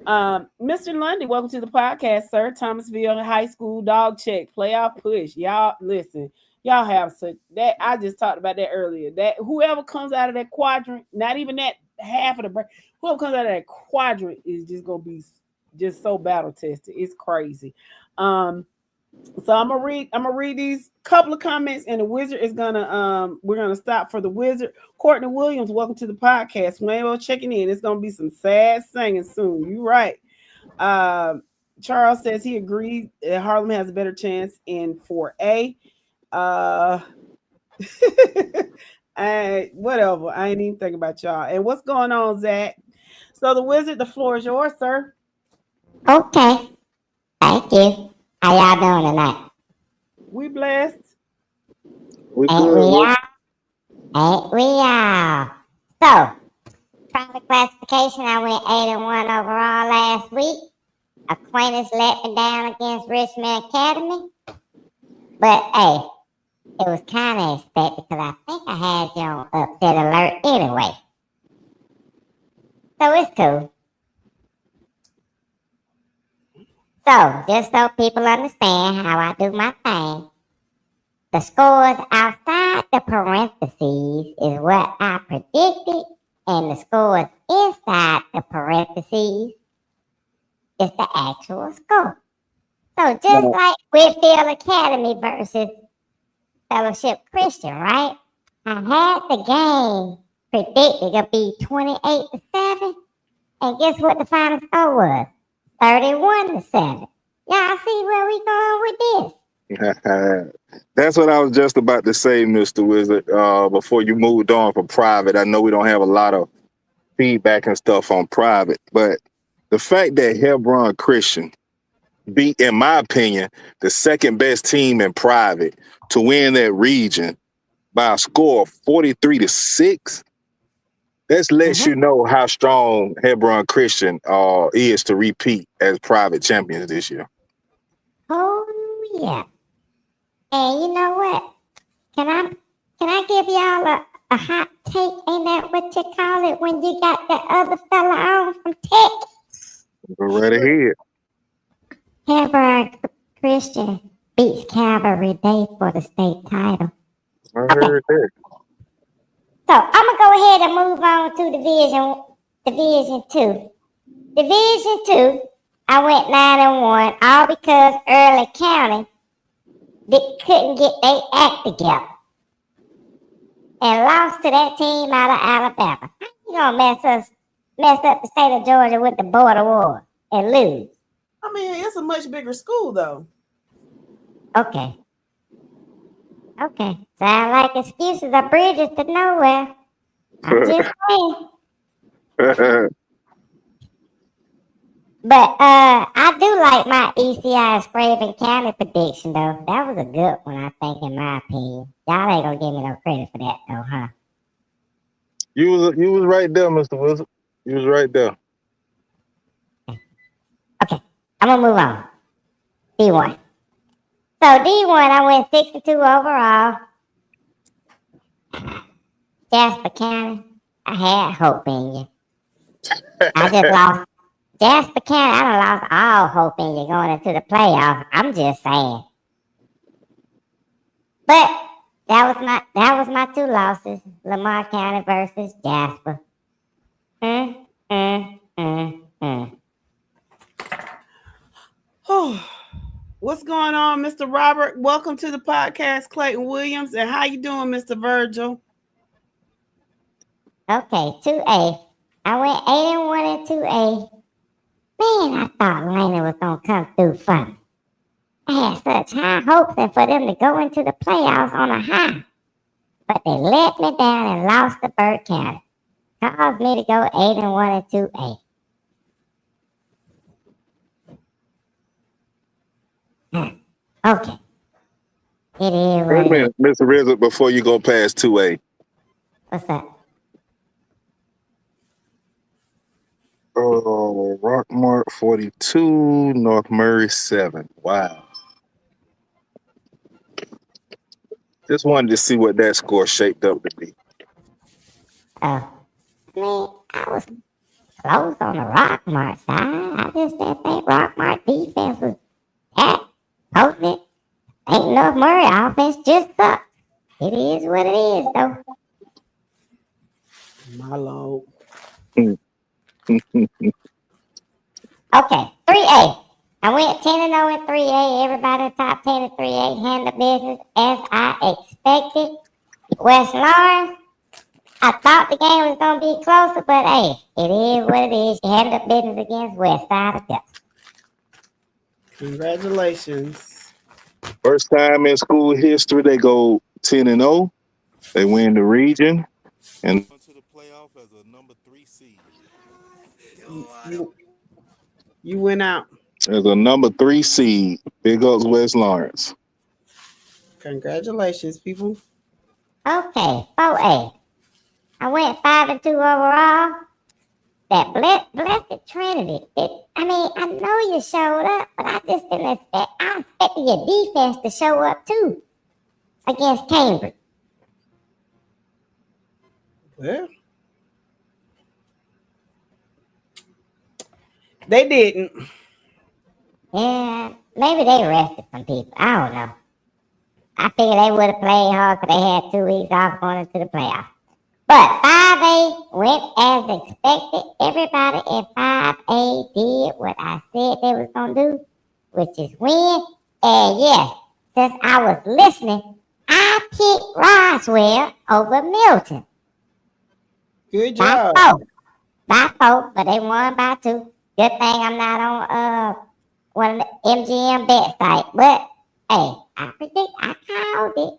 Mr. Lundy, welcome to the podcast, sir. Thomasville High School dog check playoff push. Y'all listen, y'all have such that. I just talked about that earlier. That whoever comes out of that quadrant, not even that half of the break, whoever comes out of that quadrant is just gonna be just so battle tested. It's crazy. So I'm gonna read these couple of comments, and the wizard is gonna we're gonna stop for the wizard. Courtney Williams, welcome to the podcast. Waymo checking in. It's gonna be some sad singing soon. You right. Charles says he agreed that Harlem has a better chance in 4A. Whatever. I ain't even thinking about y'all. And what's going on, Zach? So the wizard, the floor is yours, sir. Okay. Thank you. How y'all doing tonight? We blessed. We Ain't good. we all? Ain't we all? So, private classification, I went 8-1 overall last week. Acquaintance let me down against Richmond Academy. But, hey, it was kind of expected, because I think I had you on upset alert anyway. So, it's cool. So, just so people understand how I do my thing, the scores outside the parentheses is what I predicted, and the scores inside the parentheses is the actual score. So just like Whitfield Academy versus Fellowship Christian, right? I had the game predicted to be 28-7. And guess what the final score was? 31-7. Y'all see where we going with this? That's what I was just about to say, Mr. Wizard. Before you moved on from private, I know we don't have a lot of feedback and stuff on private, but the fact that Hebron Christian beat, in my opinion, the second best team in private to win that region by a score of 43-6, that lets you know how strong Hebron Christian is to repeat as private champions this year. Oh yeah. And you know what? Can I give y'all a hot take? Ain't that what you call it when you got that other fella on from Tech? Go right ahead. Hebron Christian beats Calvary Day for the state title. I heard that. So I'm gonna go ahead and move on to Division 2. Division 2, I went 9-1, all because Early County couldn't get their act together and lost to that team out of Alabama. How you gonna mess up the state of Georgia with the border war and lose? I mean, it's a much bigger school though. Okay. Sound like excuses are bridges to nowhere. I'm just saying. But I do like my ECI Scraven County prediction though. That was a good one, I think, in my opinion. Y'all ain't gonna give me no credit for that though, huh? You was right there, Mr. Wizard. You was right there. Okay, I'm gonna move on. D1. So D1, I went 6-2 overall. Jasper County, I had hope in you. I just lost. Jasper County, I done lost all hope in you going into the playoffs. I'm just saying. But that was my two losses. Lamar County versus Jasper. What's going on, Mr. Robert? Welcome to the podcast, Clayton Williams. And how you doing, Mr. Virgil? Okay, 2A. I went 8-1 in 2A. Man, I thought Lena was going to come through for me. I had such high hopes and for them to go into the playoffs on a high. But they let me down and lost to Burt County. Caused me to go 8-1 in 2A. Okay. It is Wait what a it is. minute, Mr. Wizard, before you go past 2A. What's that? Oh, Rockmart 42, North Murray 7. Wow. Just wanted to see what that score shaped up to be. I mean, I was close on the Rockmart side. I just didn't think Rockmart defense was that potent. Ain't North Murray offense just sucks. It is what it is, though. My Lord. Okay, 3A. I went 10-0 in 3A. Everybody in the top 10 in 3A handled business as I expected. West Lawrence, I thought the game was going to be closer, but hey, it is what it is. You handled business against West Side of Augusta. Congratulations. First time in school history, they go 10-0. They win the region and to the playoff as a number 3 seed. You went out. As a number 3 seed, big ups West Lawrence. Congratulations, people. Okay, 4A. I went 5-2 overall. That blessed Trinity. I know you showed up, but I just didn't expect. I expected your defense to show up too against Cambridge. Well, they didn't. Yeah, maybe they rested some people. I don't know. I figured they would have played hard because they had 2 weeks off going into the playoffs. But 5A went as expected. Everybody in 5A did what I said they was going to do. which is win. And yeah, since I was listening, I picked Roswell over Milton. Good By job. 4. By 4, but they won by 2. Good thing I'm not on one of the MGM bet site. But hey, I called it.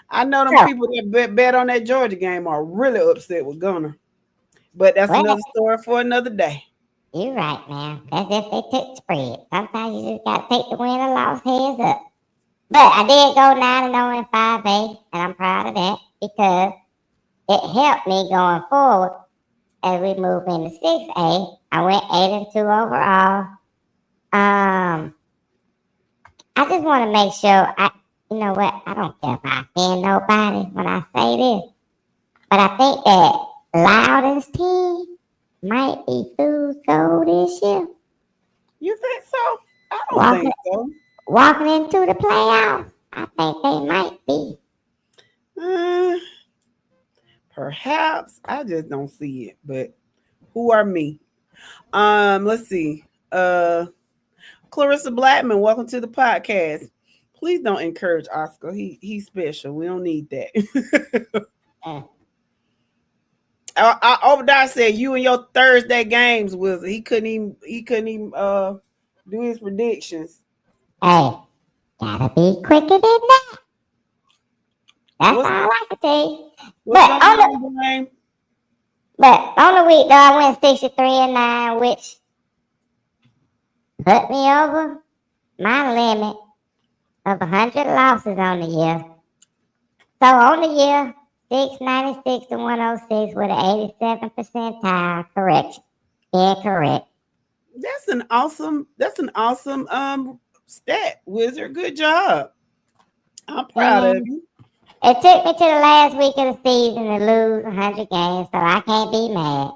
I know them So, people that bet on that Georgia game are really upset with Gunner. But that's well, another story for another day. you're right, man. That's if they took the spread. Sometimes you just gotta take the win or loss heads up. But I did go 9-0 in 5A, and I'm proud of that because it helped me going forward as we move into 6A. I went 8-2 overall. I just want to make sure you know what? I don't care if I offend nobody when I say this, but I think that Loudon's team might be food gold this year. You think so? I don't Walking, think so. walking into the playoffs, I think they might be. Perhaps I just don't see it. But who are me? Let's see. Clarissa Blackman, welcome to the podcast. Please don't encourage Oscar. He's special. We don't need that. Obadiah said you and your Thursday games was he couldn't even do his predictions. Hey, gotta be quicker than that. That's What's- all I can tell you. What's But going on, Dwayne? But on the week though, I went 63-9, which put me over my limit of 100 losses on the year. So on the year, 696 to 106 with an 87 percentile correction. Incorrect. That's an awesome stat, Wizard. Good job. I'm proud of you. It took me to the last week of the season to lose 100 games, so I can't be mad.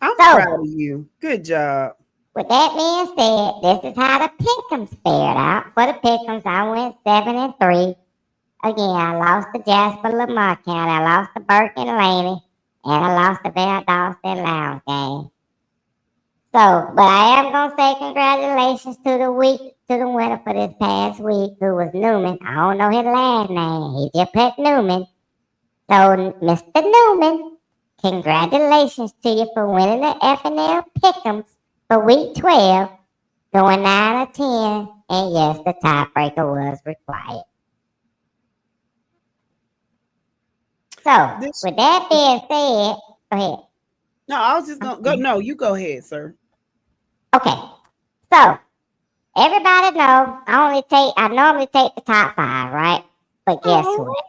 I'm proud of you. Good job. With that being said, this is how the pick'ems fared out. For the pick'ems, I went 7-3. Again, I lost to Jasper Lamar County, I lost to Burke and Laney, and I lost the Valdosta Lounge game. So, but I am gonna say congratulations to the winner for this past week, who was Newman. I don't know his last name. He just put Newman. So, Mr. Newman, congratulations to you for winning the FNL Pick'ems for week 12, going 9-10, and yes, the tiebreaker was required. So, with that being said, go ahead. No, I was just gonna go. No, you go ahead, sir. Okay, so everybody know I normally take the top 5, right? But guess what?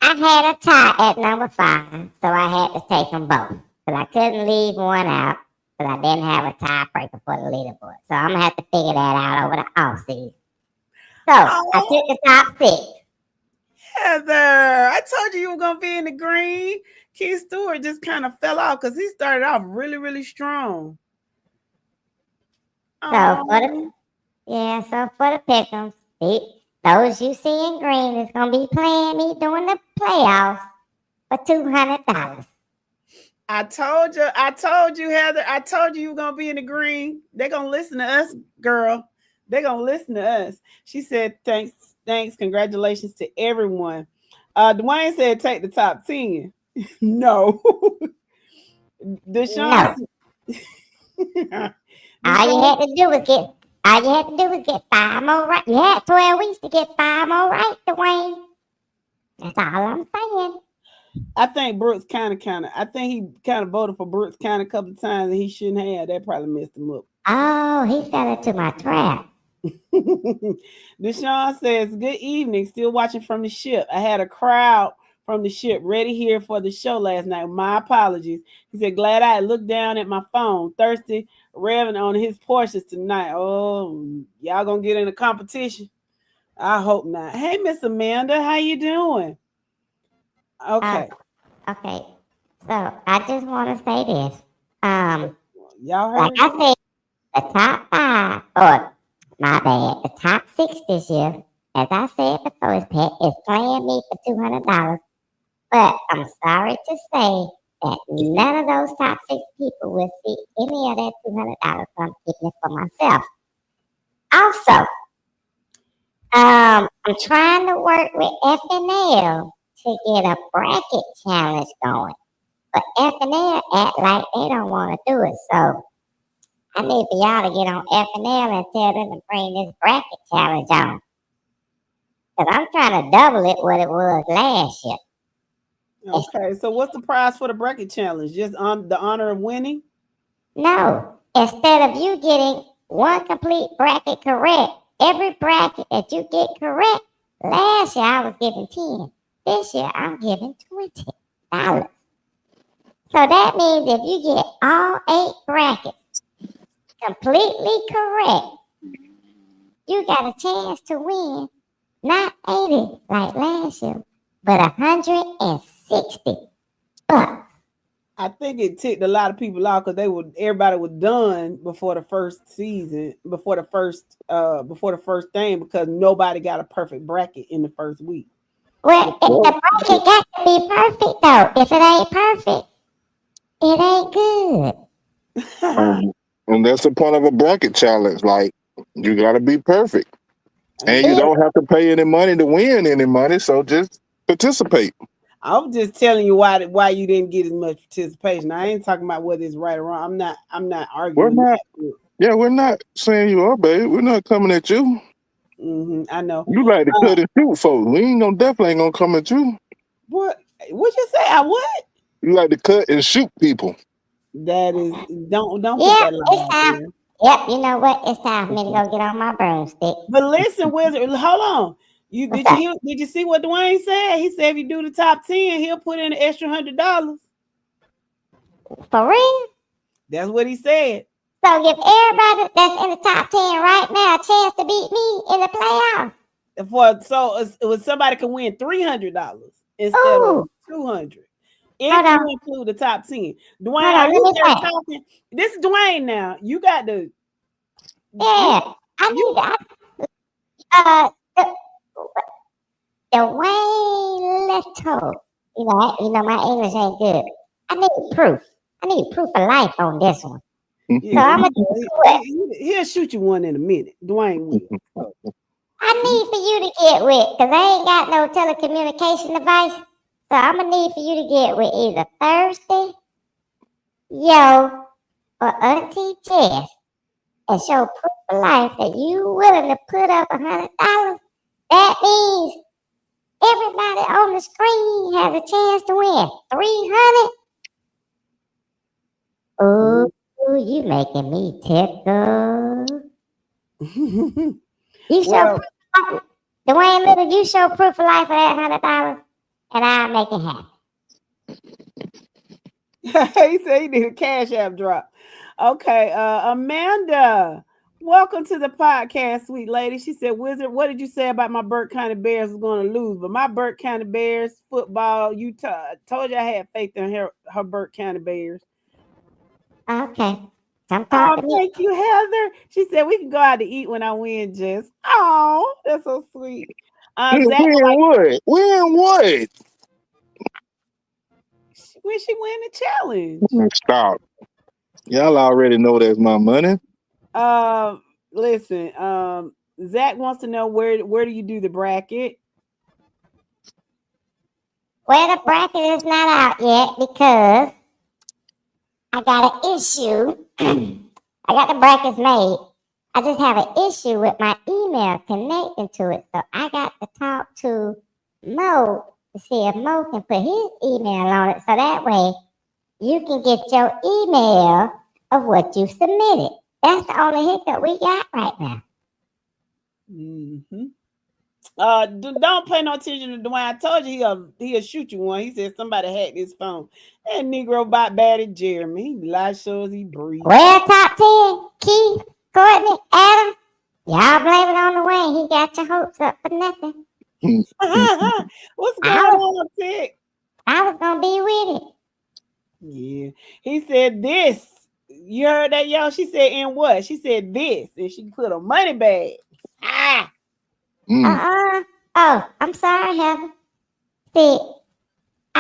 I had a tie at number 5, so I had to take them both. But I couldn't leave one out, but I didn't have a tiebreaker for the leaderboard. So I'm gonna have to figure that out over the off season. So I took the top 6. Heather, I told you were gonna be in the green. Keith Stewart just kind of fell off because he started off really, really strong. So for the pick'ems, those you see in green is gonna be playing me during the playoffs for $200. I told you, Heather. I told you were gonna be in the green. They're gonna listen to us, girl. They're gonna listen to us. She said, thanks, congratulations to everyone. Dwayne said take the top 10. No. Deshaun. No. All you had to do was get 5 more right. You had 12 weeks to get 5 more right, Dwayne. That's all I'm saying. I think Brooks kind of. I think he kind of voted for Brooks kind of a couple of times and he shouldn't have. That probably messed him up. Oh, he fell into my trap. Deshaun says, good evening. Still watching from the ship. I had a crowd from the ship ready here for the show last night. My apologies. He said, glad I looked down at my phone. Thirsty revving on his Porsches tonight. Oh, y'all gonna get in a competition? I hope not. Hey, Miss Amanda, how you doing? Okay. Okay. So I just want to say this. Y'all heard? Like I said, the top 5, or my bad, the top 6 this year, as I said before, is playing me for $200. But I'm sorry to say that none of those top 6 people will see any of that $200, so I'm keeping it for myself. Also, I'm trying to work with FNL to get a bracket challenge going. But FNL act like they don't want to do it. So I need for y'all to get on FNL and tell them to bring this bracket challenge on. Because I'm trying to double it what it was last year. Okay, so what's the prize for the bracket challenge? Just the honor of winning? No. Instead of you getting one complete bracket correct, every bracket that you get correct, last year I was giving 10. This year I'm giving $20. So that means if you get all 8 brackets completely correct, you got a chance to win not 80 like last year, but 160 bucks. I think it ticked a lot of people out because everybody was done before the first season, before the first thing, because nobody got a perfect bracket in the first week. Well, the bracket got to be perfect though. If it ain't perfect, it ain't good. And that's the point of a bracket challenge. Like, you got to be perfect. And you don't have to pay any money to win any money, so just participate. I'm just telling you why you didn't get as much participation. I ain't talking about whether it's right or wrong. I'm not arguing. We're not saying you are, babe. We're not coming at you. I know. You like to cut and shoot folks. We definitely ain't gonna come at you. What you say? I what? You like to cut and shoot people. That is don't put that line out there. Yep, you know what? It's time for me to go get on my broomstick. But listen, Wizard, hold on. Did you see what Dwayne said? He said if you do the top 10, he'll put in an extra $100. For real? That's what he said. So give everybody that's in the top 10 right now a chance to beat me in the playoffs. Somebody can win $300 instead of $200. If you include the top 10. Dwayne, are you there talking? This is Dwayne now. You got to. Yeah. Dwayne Leto. You know, my English ain't good. I need proof. I need proof of life on this one. Yeah, so I'm he'll shoot you one in a minute. Dwayne will. I need for you to get with, because I ain't got no telecommunication device. So I'm going to need for you to get with either Thursday, Yo, or Auntie Jess and show proof of life that you willing to put up $100. That means everybody on the screen has a chance to win $300. Oh, you making me tickled. You show proof of life. Dwayne Little, you show proof of life for that $100, and I'll make it happen. He said he did a cash app drop. Okay, Amanda, welcome to the podcast, sweet lady. She said, Wizard, what did you say about my Burke County Bears was going to lose? But my Burke County Bears football, told you I had faith in her Burke County Bears. Okay. Thank you, Heather. She said we can go out to eat when I win, Jess. Oh, that's so sweet. Win what? When she win the challenge. Stop. Y'all already know that's my money. Listen, Zach wants to know where do you do the bracket? Well, the bracket is not out yet because I got an issue. I got the brackets made. I just have an issue with my email connecting to it. So I got to talk to Mo to see if Mo can put his email on it. So that way you can get your email of what you submitted. That's the only hiccup we got right now. Don't pay no attention to Dwayne. I told you he'll shoot you one. He said somebody hacked his phone. That Negro bot bad at Jeremy. He lies shows he breathes. Well, top 10, Keith, Courtney, Adam, y'all blame it on the way. He got your hopes up for nothing. What's going on, Tick? I was gonna be with it. Yeah. He said this. You heard that, y'all? She said, in what? She said this. And she put a money bag. Oh, I'm sorry, Heather. See,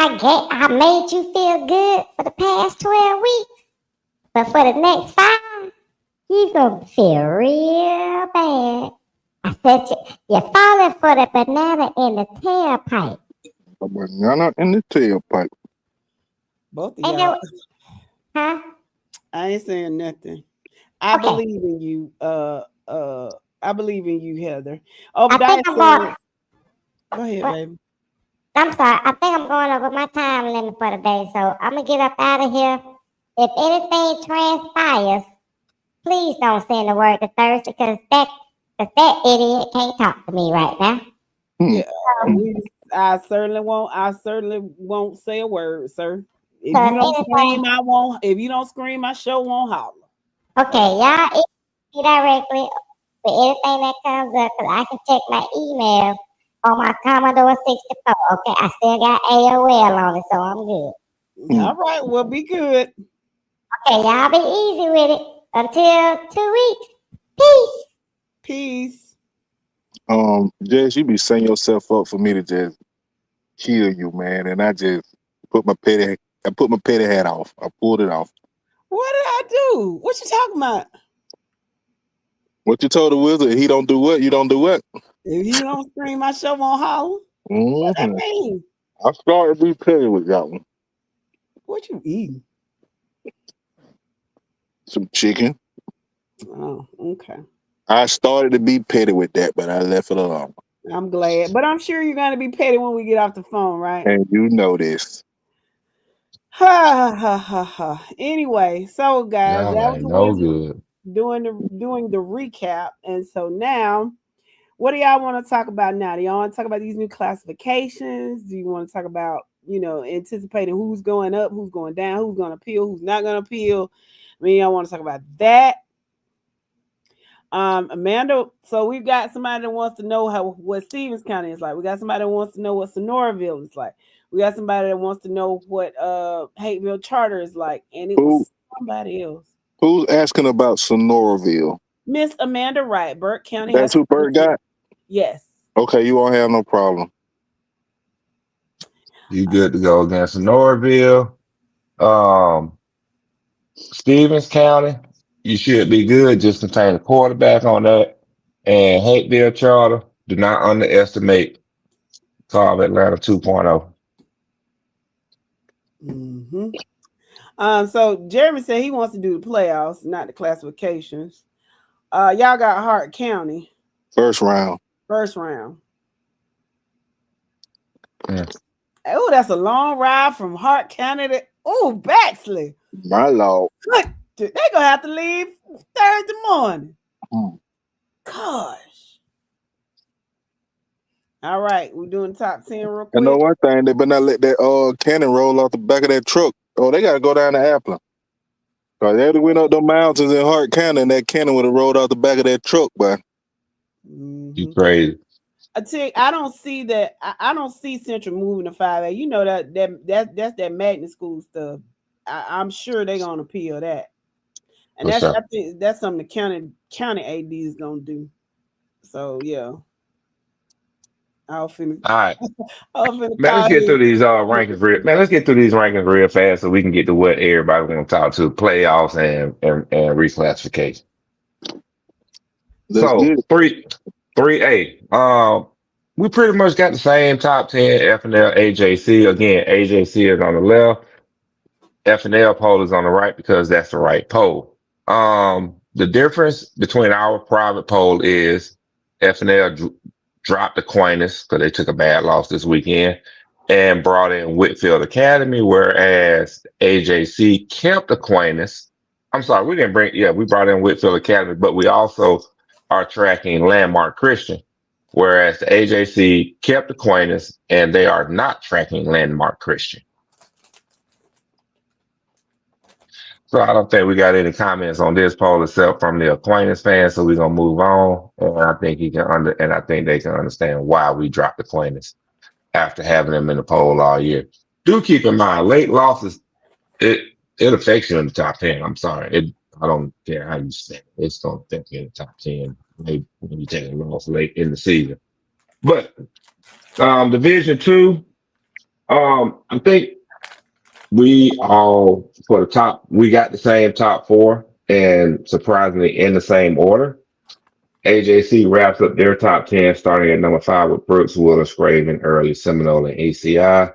I made you feel good for the past 12 weeks, but for the next 5, you gonna feel real bad. I said you're falling for the banana in the tailpipe. A banana in the tailpipe. Both of Ain't y'all. that, huh? I ain't saying nothing. I Okay. believe in you. I believe in you, Heather. Oh, I think I'm going. Go ahead, What? baby. I'm sorry. I think I'm going over my time limit for the day, so I'm gonna get up out of here. If anything transpires, please don't send the word to Thursday, because that idiot can't talk to me right now. Yeah, I certainly won't. I certainly won't say a word, sir. If you don't scream, I won't. If you don't scream, my show won't holler. Okay, y'all email me directly for anything that comes up, because I can check my email on my Commodore 64. Okay, I still got AOL on it, so I'm good. All right, well, be good. Okay, y'all be easy with it. Until 2 weeks. Peace. Peace. Jess, you be setting yourself up for me to just kill you, man. And I just put my petty hat off. I pulled it off. What did I do? What you talking about? What you told the wizard, he don't do what? You don't do what? If you don't scream, my show won't holler. What that mean? I started to be petty with that one. What you eating? Some chicken. Oh, okay. I started to be petty with that, but I left it alone. I'm glad. But I'm sure you're going to be petty when we get off the phone, right? And you know this. Ha ha ha ha. Anyway, so guys, Y'all that was ain't the no wizard good. doing the recap. And so now, what do y'all want to talk about now? Do y'all want to talk about these new classifications? Do you want to talk about, anticipating who's going up, who's going down, who's going to appeal, who's not going to appeal? I mean, y'all want to talk about that. Amanda, so we've got somebody that wants to know what Stevens County is like. We got somebody that wants to know what Sonoraville is like. We got somebody that wants to know what Hateville Charter is like, and it was somebody else. Who's asking about Sonoraville? Miss Amanda Wright, Burke County. That's who Bert got? Yes. Okay, you won't have no problem. You good to go against Norville. Stevens County, you should be good. Just contain the quarterback on that. And Hateville Charter, do not underestimate Carl Atlanta 2.0. Mm-hmm. So Jeremy said he wants to do the playoffs, not the classifications. Y'all got Hart County. First round. Yeah. Oh, that's a long ride from Hart County to Baxley. My Lord. They gonna have to leave Thursday morning. Gosh. All right, we're doing top 10 real quick. I know one thing, they better not let that cannon roll off the back of that truck. Oh, they gotta go down to Appling. Cause they went up the mountains in Hart County and that cannon would have rolled out the back of that truck, but You crazy. I tell you, I don't see that. I don't see Central moving to 5A. You know that's that magnet school stuff. I'm sure they're gonna appeal that, and I think that's something the county AD is gonna do. So yeah, All right. Man, let's get through these rankings real. Man, let's get through these rankings real fast so we can get to what everybody want to talk to: playoffs and reclassification. So 3A. We pretty much got the same top 10. FNL, AJC. Again, AJC is on the left. FNL poll is on the right because that's the right poll. The difference between our private poll is FNL dropped Aquinas because they took a bad loss this weekend and brought in Whitfield Academy, whereas AJC kept Aquinas. I'm sorry, we brought in Whitfield Academy, but we also are tracking Landmark Christian, whereas the AJC kept Aquinas and they are not tracking Landmark Christian. So I don't think we got any comments on this poll except from the Aquinas fans. So we're gonna move on, and I think I think they can understand why we dropped Aquinas after having them in the poll all year. Do keep in mind, late losses it affects you in the top 10. I'm sorry, I don't care how you say it. It's gonna affect you in the top 10 when you take a loss late in the season. But Division 2, I think we all for the top. We got the same top four, and surprisingly in the same order. AJC wraps up their top 10, starting at number 5 with Brooks, Willis, Craven, Early, Seminole, and ECI.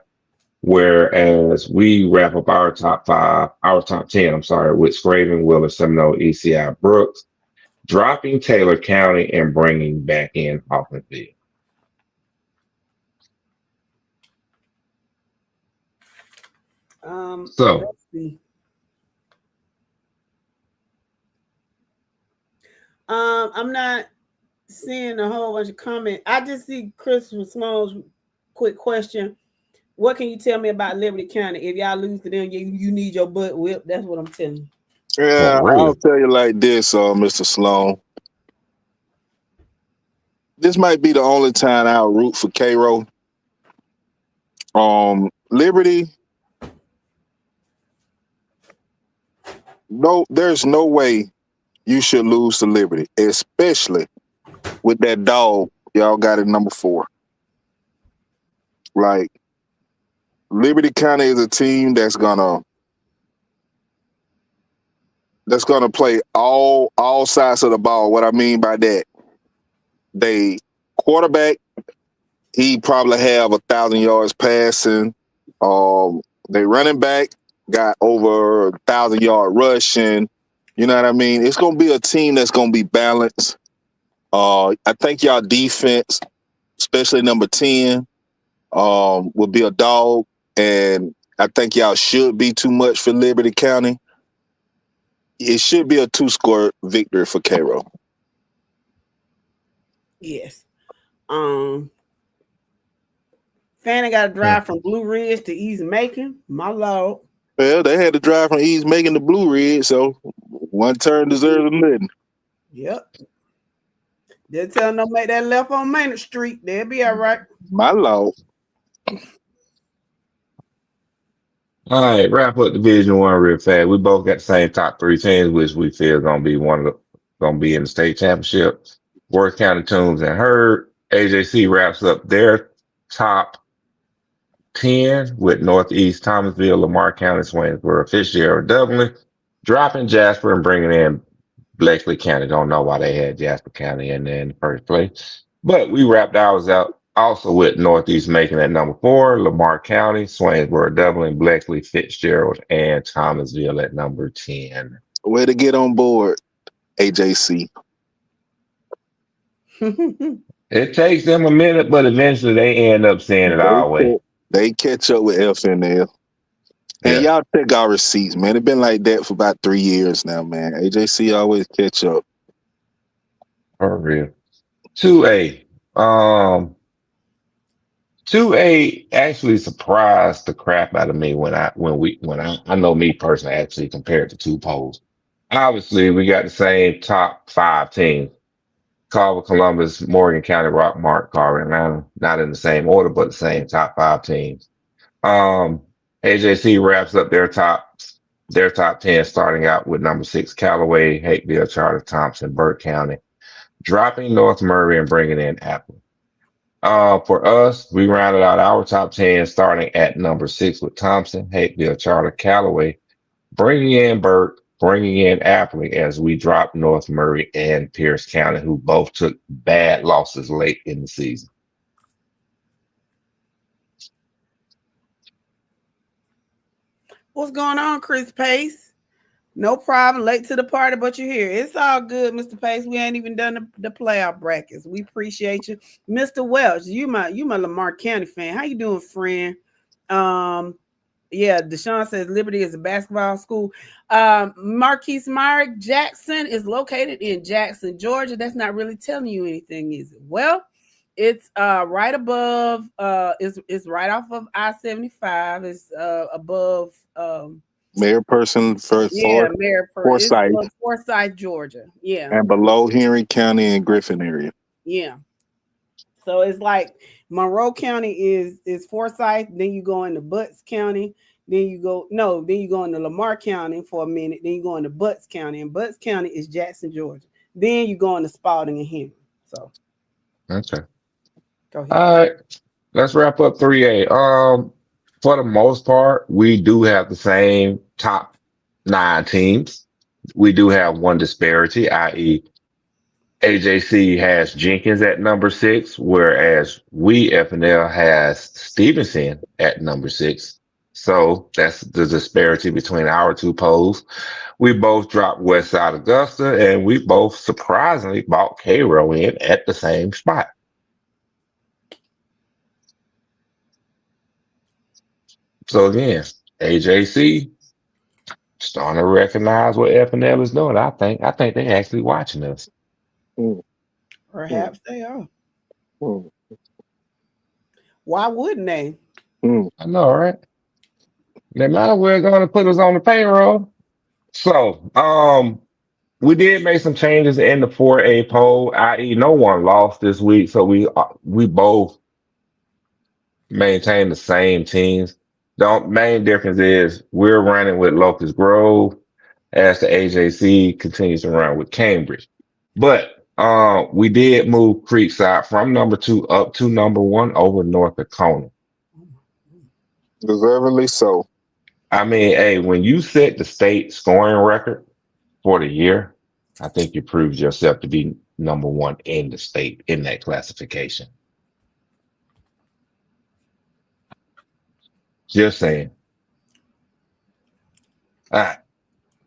Whereas we wrap up our top 10, I'm sorry, with Scraven, Willis, Seminole, ECI, Brooks, dropping Taylor County and bringing back in Hoffmanville. So let's see. I'm not seeing a whole bunch of comments. I just see Christopher Small's quick question. What can you tell me about Liberty County? If y'all lose to them, you need your butt whipped. That's what I'm telling you. Yeah, I'll tell you like this, Mr. Sloan. This might be the only time I'll root for Cairo. Liberty. No, there's no way you should lose to Liberty, especially with that dog y'all got at number 4. Like, Liberty County is a team that's gonna play all sides of the ball. What I mean by that, they quarterback, he probably have 1,000 yards passing. They running back got over 1,000-yard rushing. You know what I mean? It's gonna be a team that's gonna be balanced. I think y'all defense, especially number 10, will be a dog, and I think y'all should be too much for Liberty County. It should be a 2-score victory for Cairo. Yes. Fanning got to drive from Blue Ridge to East Macon. My lord. Well, they had to drive from East Macon to Blue Ridge, so one turn deserves another. Yep. They'll tell them to make that left on Main Street. They'll be all right. My lord. All right, wrap up Division 1 real fast. We both got the same top 3 teams, which we feel gonna be in the state championship. Worth County Toombs and Herd. AJC wraps up their top 10 with Northeast Thomasville, Lamar County, Swainsboro, Fitzgerald, Dublin, dropping Jasper and bringing in Bleckley County. Don't know why they had Jasper County in there in the first place. But we wrapped ours out also with Northeast Macon at number 4, Lamar County, Swainsboro, Dublin, Bleckley, Fitzgerald, and Thomasville at number 10. Way to get on board, AJC. It takes them a minute, but eventually they end up saying it our way. They catch up with FNL. And y'all check our receipts, man. It's been like that for about 3 years now, man. AJC always catch up. For real. 2A. 2A actually surprised the crap out of me when I know me personally actually compared to 2 polls. Obviously, we got the same top 5 teams. Carver, Columbus, Morgan County, Rockmart, Carver, Atlanta. Not in the same order, but the same top 5 teams. AJC wraps up their top 10, starting out with number 6, Callaway, Hakeville, Charter, Thompson, Burke County, dropping North Murray and bringing in Apple. For us, we rounded out our top 10, starting at number 6 with Thompson, Hakeville, Charter, Callaway, bringing in Burke, bringing in Appley as we dropped North Murray and Pierce County, who both took bad losses late in the season. What's going on, Chris Pace? No problem. Late to the party, but you're here. It's all good, Mr. Pace. We ain't even done the playoff brackets. We appreciate you. Mr. Welch, you my Lamar County fan. How you doing, friend? Yeah, Deshaun says Liberty is a basketball school. Marquise Myrick Jackson is located in Jackson, Georgia. That's not really telling you anything, is it? Well, it's right above, it's right off of I-75. It's above Mayorperson Forsyth. Forsyth, Georgia. Yeah. And below Henry County and Griffin area. Yeah. So it's like Monroe County is Forsyth, then you go into Butts County, then you go into Lamar County for a minute, then you go into Butts County, and Butts County is Jackson, Georgia. Then you go into Spalding and Henry. So okay. Go ahead. All right. Let's wrap up 3A. for the most part, we do have the same top 9 teams. We do have one disparity, i.e., AJC has Jenkins at number 6, whereas we FNL has Stevenson at number 6. So that's the disparity between our 2 polls. We both dropped Westside Augusta, and we both surprisingly bought Cairo in at the same spot. So again, AJC starting to recognize what FNL is doing. I think they actually watching us. Perhaps they are. Mm. Why wouldn't they? I know, right? They might as well going to put us on the payroll. So, we did make some changes in the 4A poll, i.e., no one lost this week, so we both maintain the same teams. The main difference is we're running with Locust Grove as the AJC continues to run with Cambridge. But we did move Creekside from number 2 up to number 1 over North Dakota. Deservedly so. I mean, hey, when you set the state scoring record for the year, I think you proved yourself to be number 1 in the state in that classification. Just saying. All right.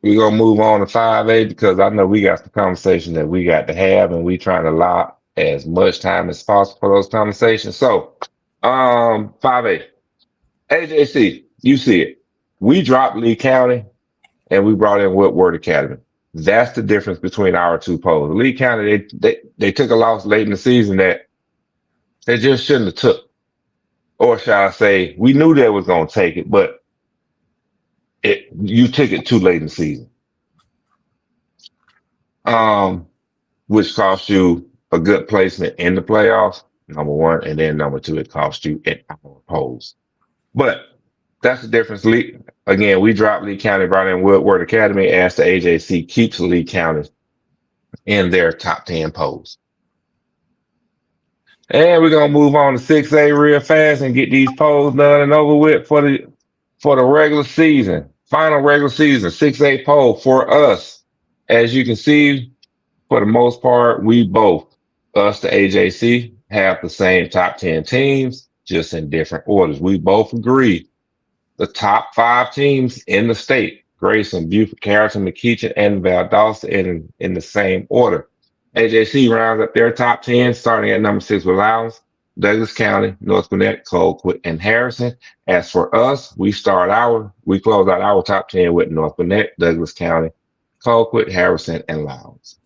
We're going to move on to 5A because I know we got the conversation that we got to have, and we trying to allow as much time as possible for those conversations. So, 5A, AJC, you see it. We dropped Lee County and we brought in Woodward Academy. That's the difference between our 2 polls. Lee County, they took a loss late in the season that they just shouldn't have took. Or shall I say, we knew they was going to take it, but you took it too late in the season. Which cost you a good placement in the playoffs, number 1, and then number 2, it cost you in our polls. But that's the difference. Again, we dropped Lee County, brought in Woodward Academy as the AJC keeps Lee County in their top 10 polls. And we're gonna move on to 6A real fast and get these polls done and over with for the regular season. Final regular season, 6A poll for us. As you can see, for the most part, we both, us the AJC, have the same top 10 teams, just in different orders. We both agree the top 5 teams in the state, Grayson, Buford, Carrollton, McKeechee, and Valdosta in the same order. AJC rounds up their top 10, starting at number 6 with Lowndes, Douglas County, North Gwinnett, Colquitt, and Harrison. As for us, we close out our top 10 with North Gwinnett, Douglas County, Colquitt, Harrison, and Lowndes.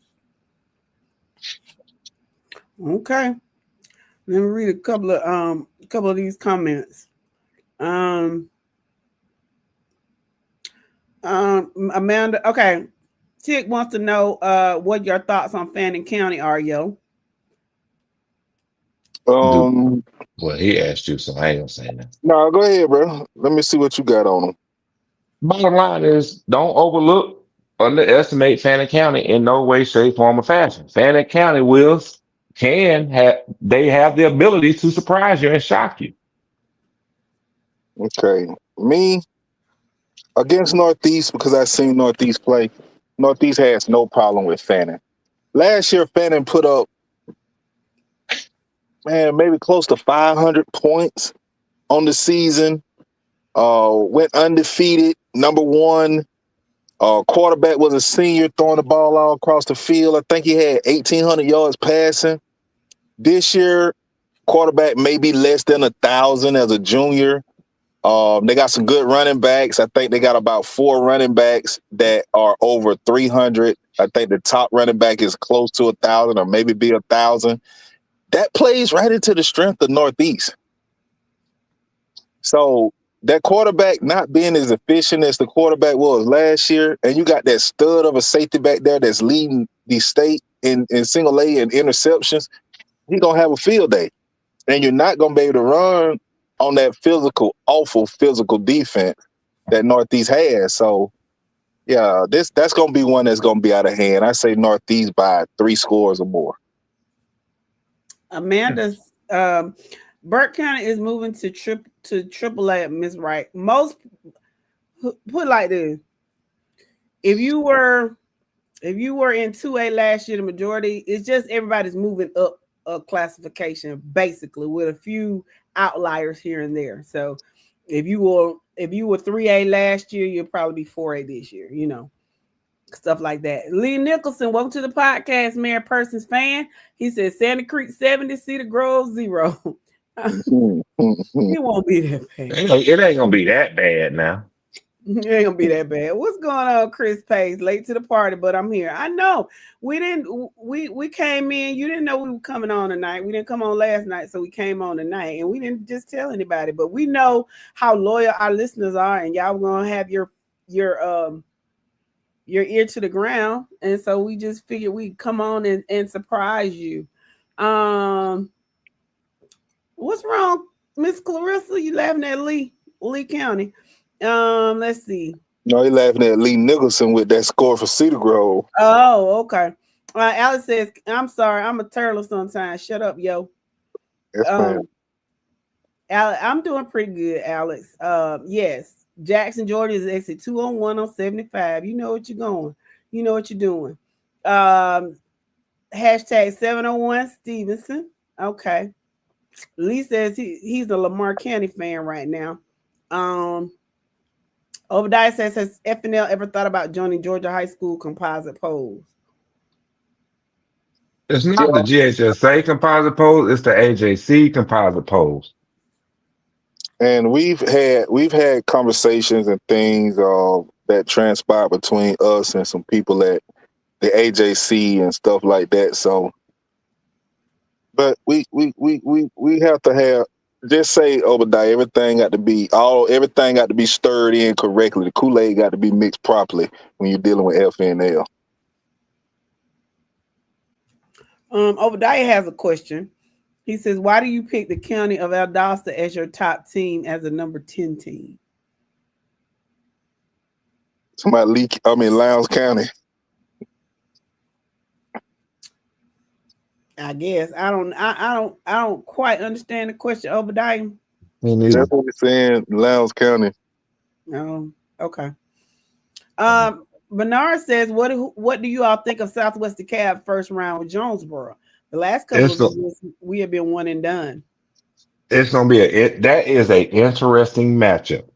Okay. Let me read a couple of these comments. Amanda, okay. Chick wants to know what your thoughts on Fannin County are, yo. Well, he asked you, so I ain't gonna say that. No, go ahead, bro. Let me see what you got on them. Bottom line is, don't overlook, underestimate Fannin County in no way, shape, form, or fashion. Fannin County they have the ability to surprise you and shock you. Okay. Me, against Northeast, because I've seen Northeast play, Northeast has no problem with Fannin. Last year, Fannin put up, maybe close to 500 points on the season. Went undefeated, number 1. Quarterback was a senior, throwing the ball all across the field. I think he had 1,800 yards passing. This year, quarterback maybe less than 1,000 as a junior. They got some good running backs. I think they got about 4 running backs that are over 300. I think the top running back is close to 1,000 or maybe be 1,000. That plays right into the strength of Northeast. So that quarterback not being as efficient as the quarterback was last year, and you got that stud of a safety back there that's leading the state in single A and interceptions, he's going to have a field day. And you're not going to be able to run on that awful physical defense that Northeast has. So, yeah, that's going to be one that's going to be out of hand. I say Northeast by 3 scores or more. Amanda's Burke County is moving to triple A, Miss Wright. Most put it like this: if you were in 2A last year, the majority it's just everybody's moving up a classification, basically, with a few outliers here and there. So if you were 3A last year, you'll probably be 4A this year, stuff like that. Lee Nicholson, welcome to the podcast, Mayor Persons fan. He says Santa Creek 70, Cedar Grove 0. It won't be that bad. It ain't gonna be that bad now. It ain't gonna be that bad. What's going on, Chris Pace? Late to the party, but I'm here. I know we came in. You didn't know we were coming on tonight. We didn't come on last night, so we came on tonight, and we didn't just tell anybody. But we know how loyal our listeners are, and y'all gonna have your ear to the ground, and so we just figured we'd come on and surprise you. What's wrong, Miss Clarissa? You laughing at Lee County? Let's see. No, he laughing at Lee Nicholson with that score for Cedar Grove. Oh, okay. Alex says, I'm sorry, I'm a turtle sometimes. Shut up, yo. Alex, I'm doing pretty good, Alex. Yes. Jackson, Georgia is exit 201 on 75. You know what you're going. You know what you're doing. Hashtag 701 Stevenson. Okay. Lee says he's a Lamar County fan right now. Obadiah says, has FNL ever thought about joining Georgia High School composite polls? It's not the GHSA composite polls, it's the AJC composite polls. And we've had conversations and things that transpired between us and some people at the AJC and stuff like that. So, but we have to have, just say, Obadiah, everything got to be stirred in correctly. The Kool-Aid got to be mixed properly when you're dealing with FNL. Obadiah has a question. He says, why do you pick the county of Valdosta as your top team as a number 10 team? Lowndes County. I guess I don't quite understand the question, Obadiah. Me neither. That's what we're saying, Lowndes County. Oh, okay. Bernard says, what do you all think of Southwest DeKalb first round with Jonesboro? The last couple of years, we have been one and done. It's gonna be that is a interesting matchup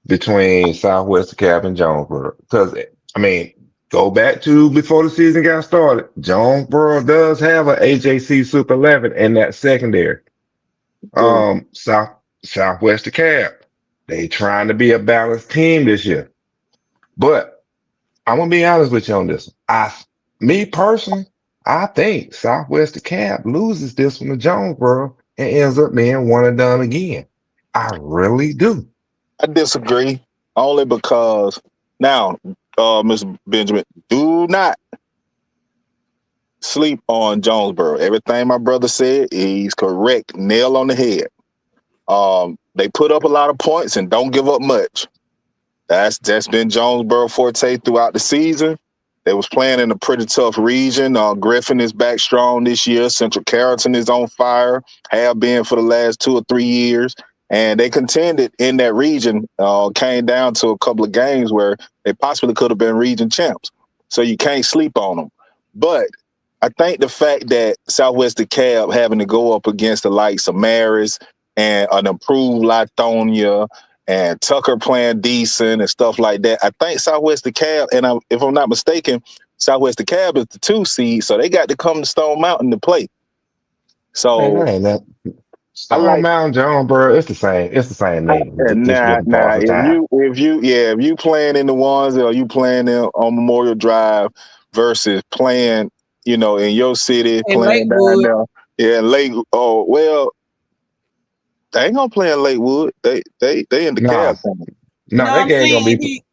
between Southwest DeKalb and Jonesboro. Because go back to before the season got started, Jonesboro does have an AJC Super 11 in that secondary. Southwest DeKalb, they trying to be a balanced team this year. But I'm gonna be honest with you on this. Me personally, I think Southwest DeKalb loses this one to Jonesboro and ends up being one and done again. I really do. I disagree, only because now, Mr. Benjamin, do not sleep on Jonesboro. Everything my brother said, he's correct, nail on the head. They put up a lot of points and don't give up much. That's been Jonesboro forte throughout the season. They was playing in a pretty tough region. Griffin is back strong this year. Central Carrollton is on fire, have been for the last 2 or 3 years. And they contended in that region, came down to a couple of games where they possibly could have been region champs. So you can't sleep on them. But I think the fact that Southwest DeKalb having to go up against the likes of Marist and an improved Lithonia and Tucker playing decent and stuff like that, I think Southwest DeKalb, and if I'm not mistaken, Southwest DeKalb is the 2 seed, so they got to come to Stone Mountain to play. So Stone Mountain, Jonesboro, it's the same. It's the same name. If you playing in the ones or you playing on Memorial Drive versus playing, in your city, playing down there. Yeah, they ain't gonna play in Lakewood. They in the cab. That game gonna be.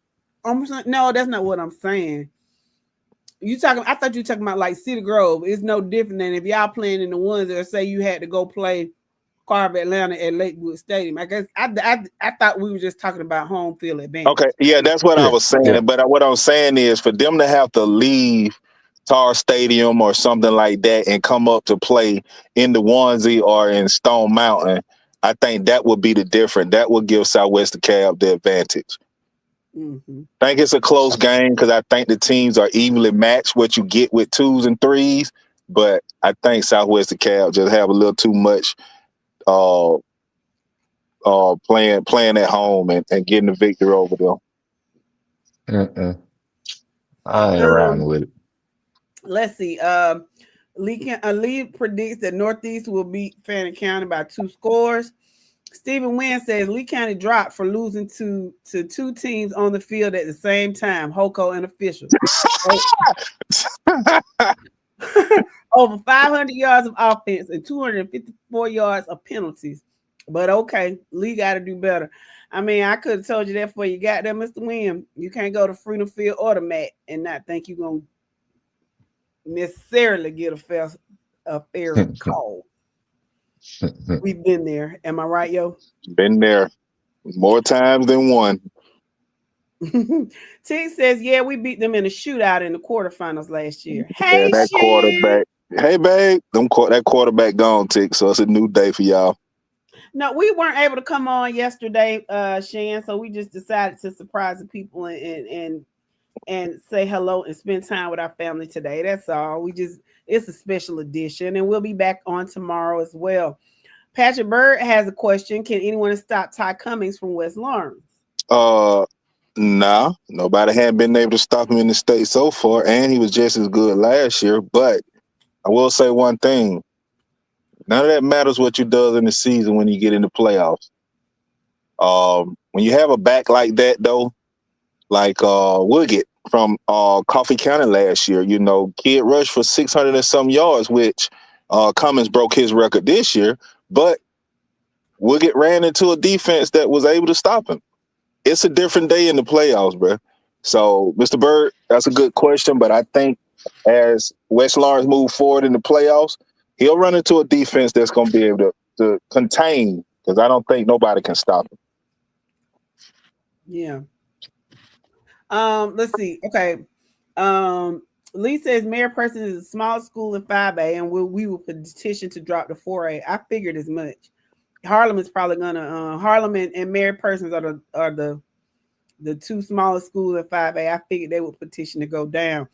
No, that's not what I'm saying. I thought you were talking about like Cedar Grove. It's no different than if y'all playing in the ones that say you had to go play Carver Atlanta at Lakewood Stadium. I guess I thought we were just talking about home field advantage. Okay, yeah, that's what I was saying. Yeah. But what I'm saying is for them to have to leave Tar Stadium or something like that and come up to play in the onesie or in Stone Mountain, I think that would be the difference. That would give Southwest DeKalb the advantage. Mm-hmm. I think it's a close game because I think the teams are evenly matched what you get with 2s and 3s, but I think Southwest DeKalb just have a little too much playing at home and getting the victory over them. I ain't around with it. Let's see. Lee predicts that Northeast will beat Fannin County by 2 scores. Stephen Wynn says Lee County dropped for losing to 2 teams on the field at the same time, Hoko and official. Over 500 yards of offense and 254 yards of penalties. But okay, Lee got to do better. I mean, I could have told you that before you got there, Mr. Wynn. You can't go to Freedom Field or the MAC and not think you're going to necessarily get a fair call. We've been there. Am I right, yo? Been there more times than one. T says, yeah, we beat them in a shootout in the quarterfinals last year. Hey, that quarterback. Hey, babe, that quarterback gone, Tick. So it's a new day for y'all. No, we weren't able to come on yesterday, Shan. So we just decided to surprise the people and say hello and spend time with our family today. That's all. It's a special edition, and we'll be back on tomorrow as well. Patrick Bird has a question. Can anyone stop Ty Cummings from West Lawrence? Nah, nobody had been able to stop him in the state so far, and he was just as good last year. But I will say one thing. None of that matters what you does in the season when you get in the playoffs. When you have a back like that, though, like Woodgett from Coffee County last year, kid rushed for 600 and some yards, which Cummings broke his record this year, but Woodgett ran into a defense that was able to stop him. It's a different day in the playoffs, bro. So, Mr. Bird, that's a good question, but I think as West Lawrence move forward in the playoffs, he'll run into a defense that's going to be able to contain, because I don't think nobody can stop him. Yeah. Let's see. Okay. Lee says Mayor Person is a small school in 5A, and we will petition to drop to 4A. I figured as much. Harlem is probably gonna Harlem and Mary Persons are the 2 smallest schools in 5A. I figured they would petition to go down.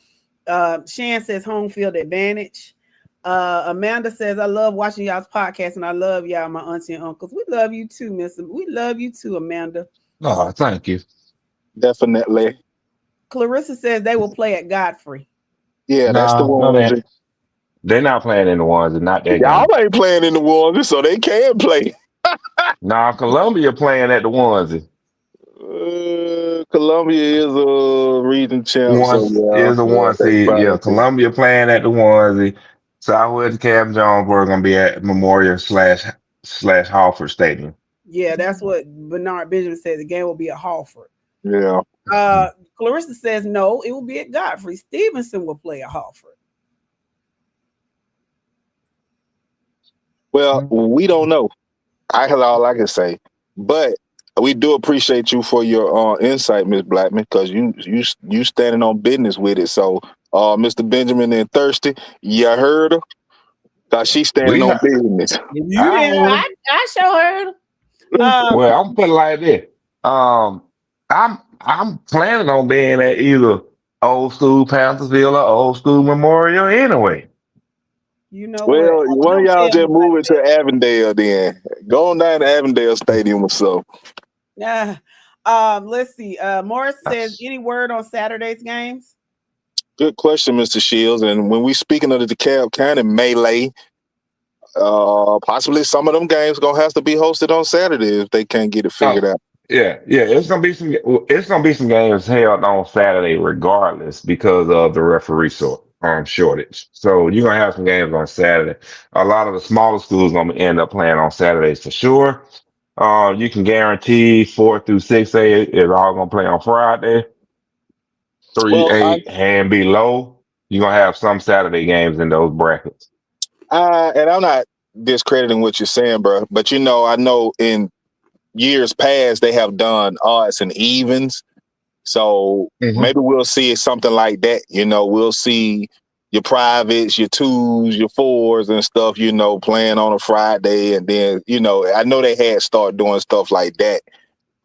Shan says home field advantage. Amanda says I love watching y'all's podcast and I love y'all, my auntie and uncles. We love you too, Miss. We love you too, Amanda. Oh, thank you. Definitely. Clarissa says they will play at Godfrey. Yeah, that's the one. No, they're not playing in the ones and not that Y'all game. ain't playing in the ones, so they can play. Columbia playing at the onesie. Columbia is a region champ, One is a one seed. Yeah, Columbia playing at the onesie. Southwest Cab Jonesboro gonna be at Memorial / Halford Stadium. Yeah, that's what Bernard Benjamin said. The game will be at Halford. Yeah. Clarissa says no, it will be at Godfrey. Stevenson will play at Halford. Well, we don't know. That's all I can say. But we do appreciate you for your insight, Ms. Blackman, because you standing on business with it. So, Mr. Benjamin and Thirsty, you heard her? Cause she's standing on business. I sure heard. Well, I'm putting it like this. I'm planning on being at either Old School Panthersville or Old School Memorial anyway. You know well, what? One of y'all just move it to Avondale then. Go on down to Avondale Stadium or so. Yeah. Let's see. Morris says, any word on Saturday's games? Good question, Mr. Shields. And when we speaking of the DeKalb County melee, possibly some of them games gonna have to be hosted on Saturday if they can't get it figured out. Yeah. It's gonna be some games held on Saturday regardless because of the referee shortage. So you're gonna have some games on Saturday. A lot of the smaller schools gonna end up playing on Saturdays for sure. You can guarantee 4 through 6A is all gonna play on Friday. 3A and below, you're gonna have some Saturday games in those brackets. And I'm not discrediting what you're saying, bro, but I know in years past they have done odds and evens, so maybe we'll see something like that. We'll see your privates, your twos, your fours and stuff, playing on a Friday. And then, I know they had start doing stuff like that.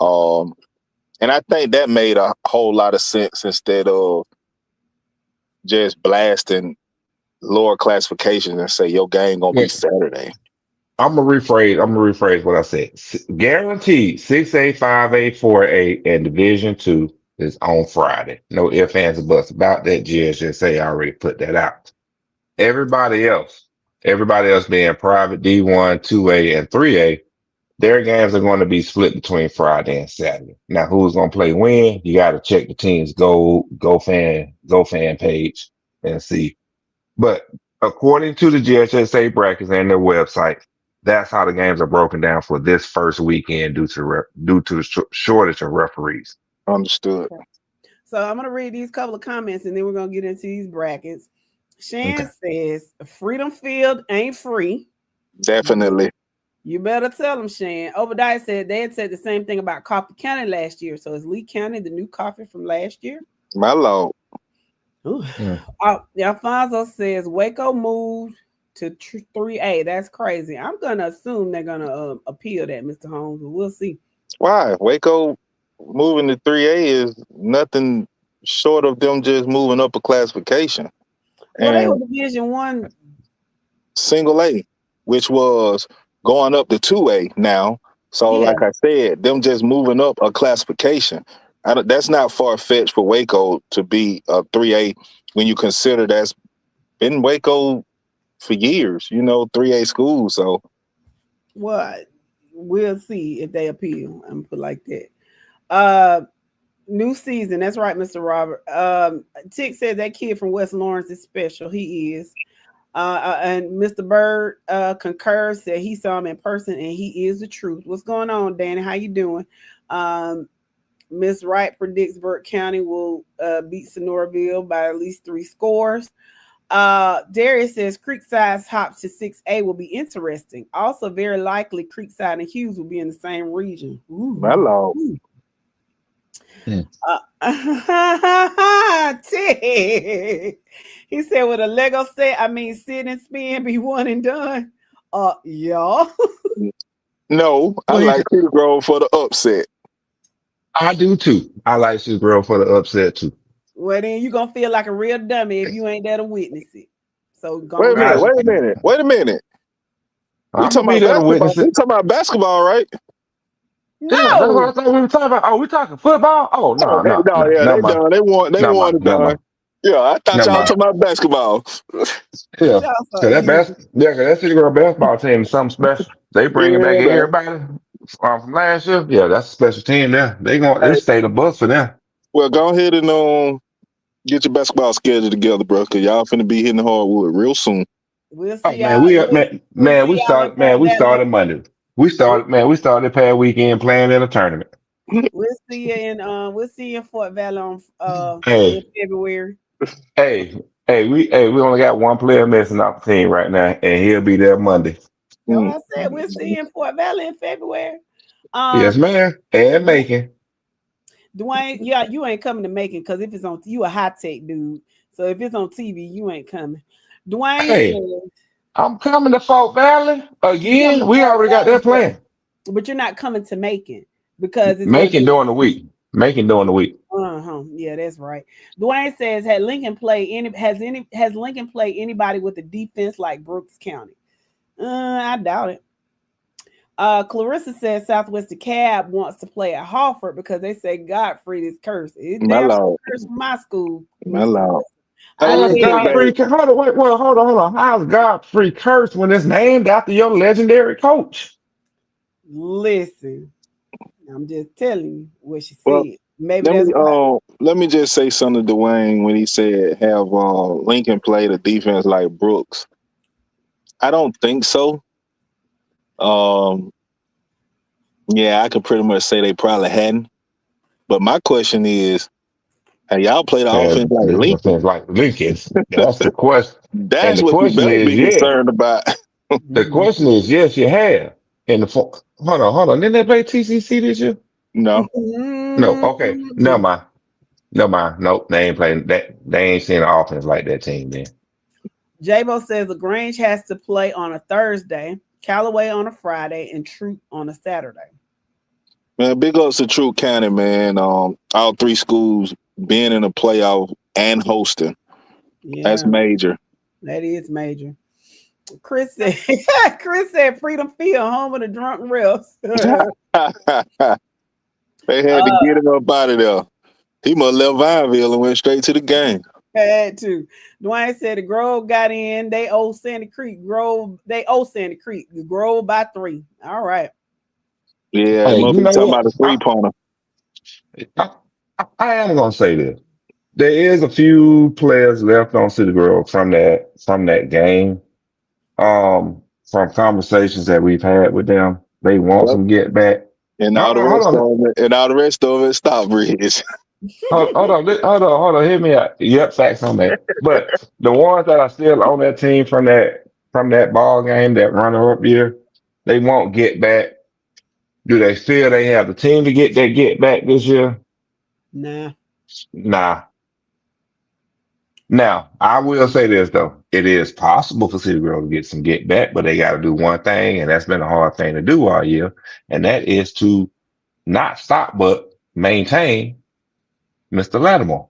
And I think that made a whole lot of sense instead of just blasting lower classifications and say your game gonna be Saturday. I'm gonna rephrase what I said. Guaranteed 6A, 5A, 4A, and Division Two is on Friday. No ifs, ands, or buts about that. GSSA already put that out. Everybody else being private D1, 2A, and 3A, their games are going to be split between Friday and Saturday. Now, who's going to play when? You got to check the team's go fan page and see. But according to the GSSA brackets and their website, that's how the games are broken down for this first weekend due to the shortage of referees. Understood. So I'm gonna read these couple of comments and then we're gonna get into these brackets. Shan says Freedom Field ain't free. Definitely. You better tell them, Shan. Obadiah said they had said the same thing about Coffee County last year. So is Lee County the new Coffee from last year? My Lord. Alfonso says Waco moved to 3A. That's crazy. I'm gonna assume they're gonna appeal that, Mr. Holmes, but we'll see. Why? Waco moving to 3A is nothing short of them just moving up a classification. Well, they were Division 1 single A, which was going up to 2A now. So like I said, them just moving up a classification. That's not far-fetched for Waco to be a 3A when you consider that's been Waco for years, 3A school. So, well, we'll see if they appeal. I'm gonna put it like that. New season. That's right, Mr. Robert. Tick said that kid from West Lawrence is special. He is. And Mr. Bird concurs, said he saw him in person and he is the truth. What's going on, Danny? How you doing? Miss Wright predicts Burke County will beat Sonoraville by at least 3 scores. Darius says Creekside's hop to 6A will be interesting. Also, very likely Creekside and Hughes will be in the same region. Hello. He said with a Lego set, sit and spin be one and done. Y'all. No, I like Cedar Grove for the upset. I do too. I like Cedar Grove for the upset too. Well, then you're gonna feel like a real dummy if you ain't there to witness it. So wait a minute. We talking about basketball, right? No, yeah, that's what I thought we were talking about. Oh, we talking football? Oh, no, they done. They won it done. Yeah, I thought y'all talking about basketball. Yeah, so that City Girl basketball team is something special. They bringing back everybody from last year. Yeah, that's a special team there. They stay the bus for them. Well, go ahead and get your basketball schedule together, bro, because y'all finna be hitting the hardwood real soon. We'll see. We started Monday. We started past weekend playing in a tournament. We'll see you in Fort Valley in February. We only got one player missing off the team right now, and he'll be there Monday. I said we'll see you in Fort Valley in February. Yes, ma'am. And Macon. Dwayne, you ain't coming to Macon because if it's on, you a high tech dude. So if it's on TV, you ain't coming. Dwayne says, I'm coming to Fort Valley again. We already got that plan. But you're not coming to Macon because it's Macon during the week. Yeah, that's right. Dwayne says, has Lincoln played anybody with a defense like Brooks County? I doubt it. Clarissa says Southwest DeKalb wants to play at Hartford because they say Godfrey is cursed. It's cursed from my school. My Lord. Hold on. How's Godfrey cursed when it's named after your legendary coach? Listen, I'm just telling you what she said. Maybe let me just say something to Dwayne when he said have Lincoln play the defense like Brooks. I don't think so. Yeah, I could pretty much say they probably hadn't. But my question is, have y'all played the offense like Lincoln? Like Lincoln's. That's the question. That's what you better be concerned about. The question is, yes, you have. Hold on. Didn't they play TCC this year? No. Okay. Never mind. Nope. They ain't playing that. They ain't seen an offense like that team then. J-Bo says LaGrange has to play on a Thursday, Callaway on a Friday, and Troop on a Saturday. Man, big ups to True County, man. All three schools being in the playoff and hosting. Yeah, That's major. that is major. Chris said, Chris said Freedom Field, home of the drunk refs. They had to get him up out of there. He must have left Vineville and went straight to the game. Had to. Dwayne said the Grove got in. They owe Sandy Creek. They owe Sandy Creek. The Grove by 3. All right. Yeah, Hey, must you be know talking what? about a 3-pointer. I am gonna say this. There is a few players left on City Grove from that game. From conversations that we've had with them, they want Yep. some get back. And all Hold the on, hold rest on, of it, and all the rest of it, stop Bridge. hold on. Hear me out. Yep, facts on that. But the ones that are still on that team from that ball game, that runner up year, they won't get back. Do they feel they have the team to get back this year? Nah. Nah. Now, I will say this though. It is possible for City Girls to get some get back, but they got to do one thing, and that's been a hard thing to do all year, and that is to not stop but maintain Mr. Lattimore.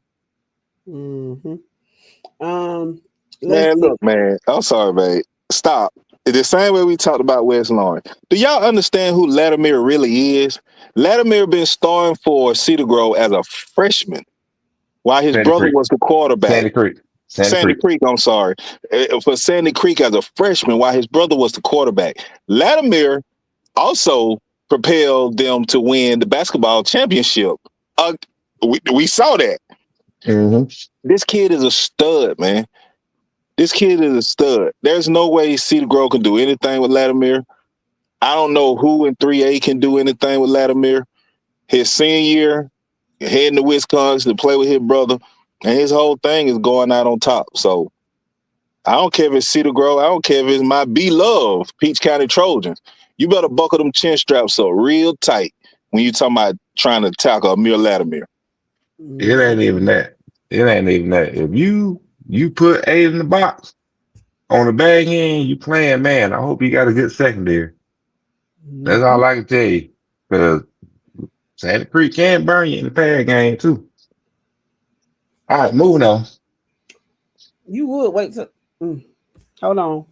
Mm-hmm. Let's Man, see. look, man. I'm sorry, babe. Stop. It's the same way we talked about West Lawrence. Do y'all understand who Latimer really is? Latimer been starting for Cedar Grove as a freshman, while his Sandy brother Creek. was the quarterback. Sandy Creek. Sandy Sandy Creek. Creek, I'm sorry. For Sandy Creek as a freshman, while his brother was the quarterback. Latimer also propelled them to win the basketball championship. We saw that. Mm-hmm. This kid is a stud, man. This kid is a stud. There's no way Cedar Grove can do anything with Latimer. I don't know who in 3A can do anything with Latimer. His senior year, heading to Wisconsin to play with his brother, and his whole thing is going out on top. So I don't care if it's Cedar Grove. I don't care if it's my beloved Peach County Trojans. You better buckle them chin straps up real tight when you talking about trying to tackle Amir Latimer. It ain't even that. It ain't even that. If you put 8 in the box on the bag end, you playing man. I hope you got a good secondary. That's all I can tell you. Because Sandy Creek can burn you in the pad game too. All right, moving on. You would wait till. Hold on.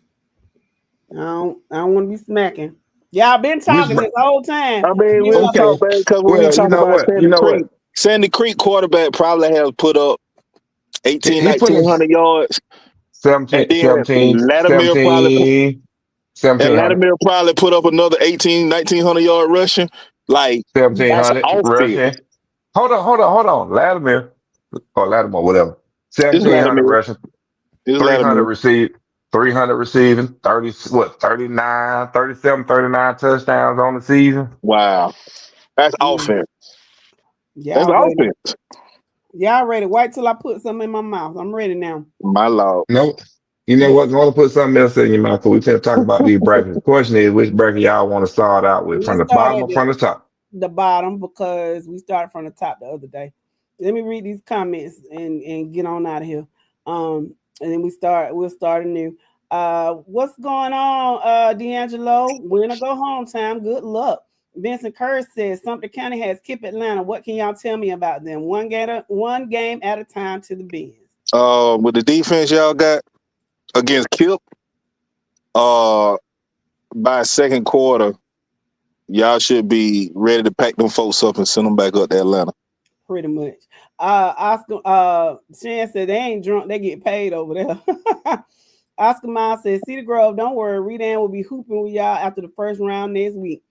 I don't want to be smacking. Y'all been Which talking this whole time. I mean, Mute we'll up. talk, okay. man, because when we Well, you talk know about what? You know what? Sandy Creek quarterback probably has put up 18, He put in 1900 yards. And 17, then 17, Latimer probably 17, and 1700, Latimer probably put up another 18, 1900 yard rushing. Like, that's 1700 outfit. rushing. Hold on. Latimer or Lattimore, whatever. It's 1700 Latimer. rushing, It's 300 Latimer. receive, 300 receiving, 39, 37, 39 touchdowns on the season. Wow. That's offense. That's Y'all ready? offense. Y'all ready? Wait till I put something in my mouth. I'm ready now. My lord. No, you know what? I want to put something else in your mouth because we can't talk about these brackets. The question is, which bracket y'all want to start out with, from Let's the start bottom at or from the top? the bottom because we started from the top the other day. Let me read these comments and get on out of here. And then we'll start anew. What's going on, D'Angelo? Win or go home time. Good luck. Vincent Kerr says Sumter County has Kip Atlanta. What can y'all tell me about them? One game at a time to the Bears. With the defense y'all got against Kip, by second quarter, y'all should be ready to pack them folks up and send them back up to Atlanta. Pretty much. Oscar Shan said they ain't drunk, they get paid over there. Oscar Miles said, Cedar Grove, don't worry, Redan will be hooping with y'all after the first round next week.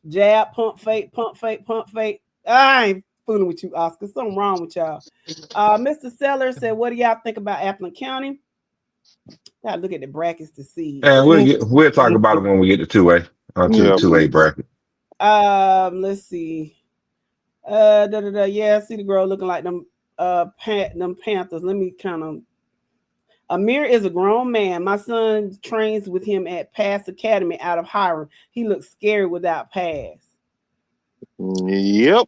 Jab, pump fake, pump fake, pump fake. I ain't fooling with you, Oscar. Something wrong with y'all. Mr. Seller said, what do y'all think about Appleton County? Gotta look at the brackets to see. And we'll talk about it when we get to 2A, to the 2A bracket. Let's see. Yeah, Cedar Grove looking like them Panthers. Let me kind of. Amir is a grown man. My son trains with him at Pass Academy out of Hiram. He looks scary without pass. Yep.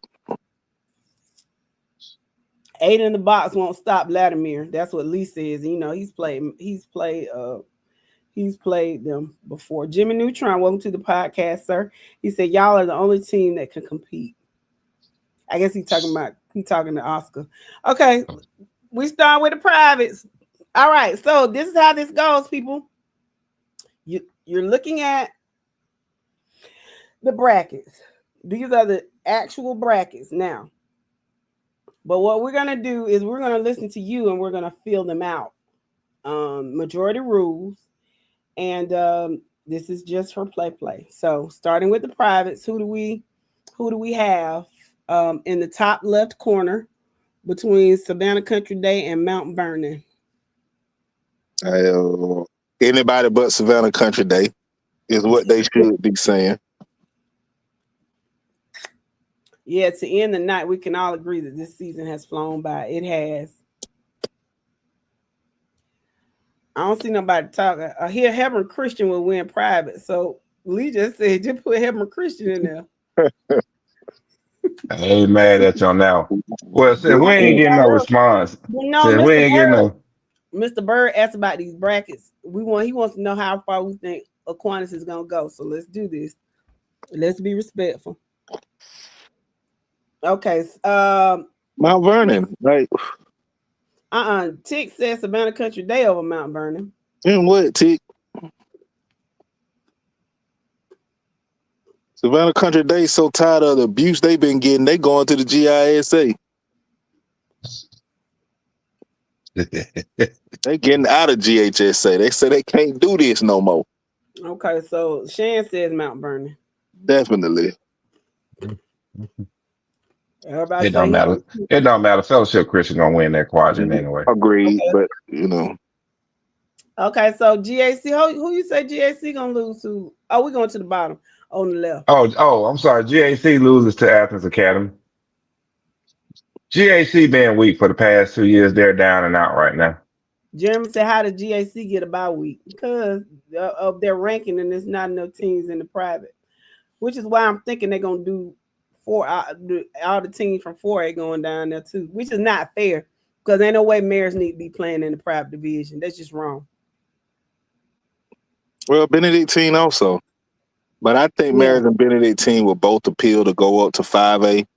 8 in the box won't stop Vladimir. That's what Lee says. You know, he's played them before. Jimmy Neutron, welcome to the podcast, sir. He said, y'all are the only team that can compete. I guess he's talking to Oscar. Okay, we start with the privates. All right, so this is how this goes, people. You're looking at the brackets. These are the actual brackets now. But what we're going to do is we're going to listen to you and we're going to fill them out. Majority rules. And this is just for play. So starting with the privates, who do we have in the top left corner between Savannah Country Day and Mount Vernon? Anybody but Savannah Country Day is what they should be saying. Yeah, to end the night, we can all agree that this season has flown by. It has. I don't see nobody talking. I hear Hebron Christian will win private. So Lee just said, just put Hebron Christian in there. I ain't mad at you now. Well, since we ain't getting no response, No, since we ain't getting no. Mr. Bird asked about these brackets. He wants to know how far we think Aquinas is gonna go. So let's do this. Let's be respectful. Okay. Mount Vernon, right? Tick says Savannah Country Day over Mount Vernon. And what, Tick? Savannah Country Day so tired of the abuse they've been getting, they going to the GISA. They getting out of GHSA. They say they can't do this no more. Okay, so Shan says Mount Vernon. Definitely. Everybody It don't matter. It don't matter. Fellowship Christian gonna win that quadrant anyway. Agreed, okay. But you know. Okay, so GAC, who you say GAC gonna lose to? Oh, we're going to the bottom on the left. Oh, I'm sorry. GAC loses to Athens Academy. GAC being weak for the past 2 years, they're down and out right now. Jeremy said, how did GAC get a bye week? Because of their ranking, and there's not enough teams in the private, which is why I'm thinking they're going to do all the teams from 4A going down there too, which is not fair because ain't no way Mariners need to be playing in the private division. That's just wrong. Well, Benedictine also. But I think Mariners and Benedictine will both appeal to go up to 5A.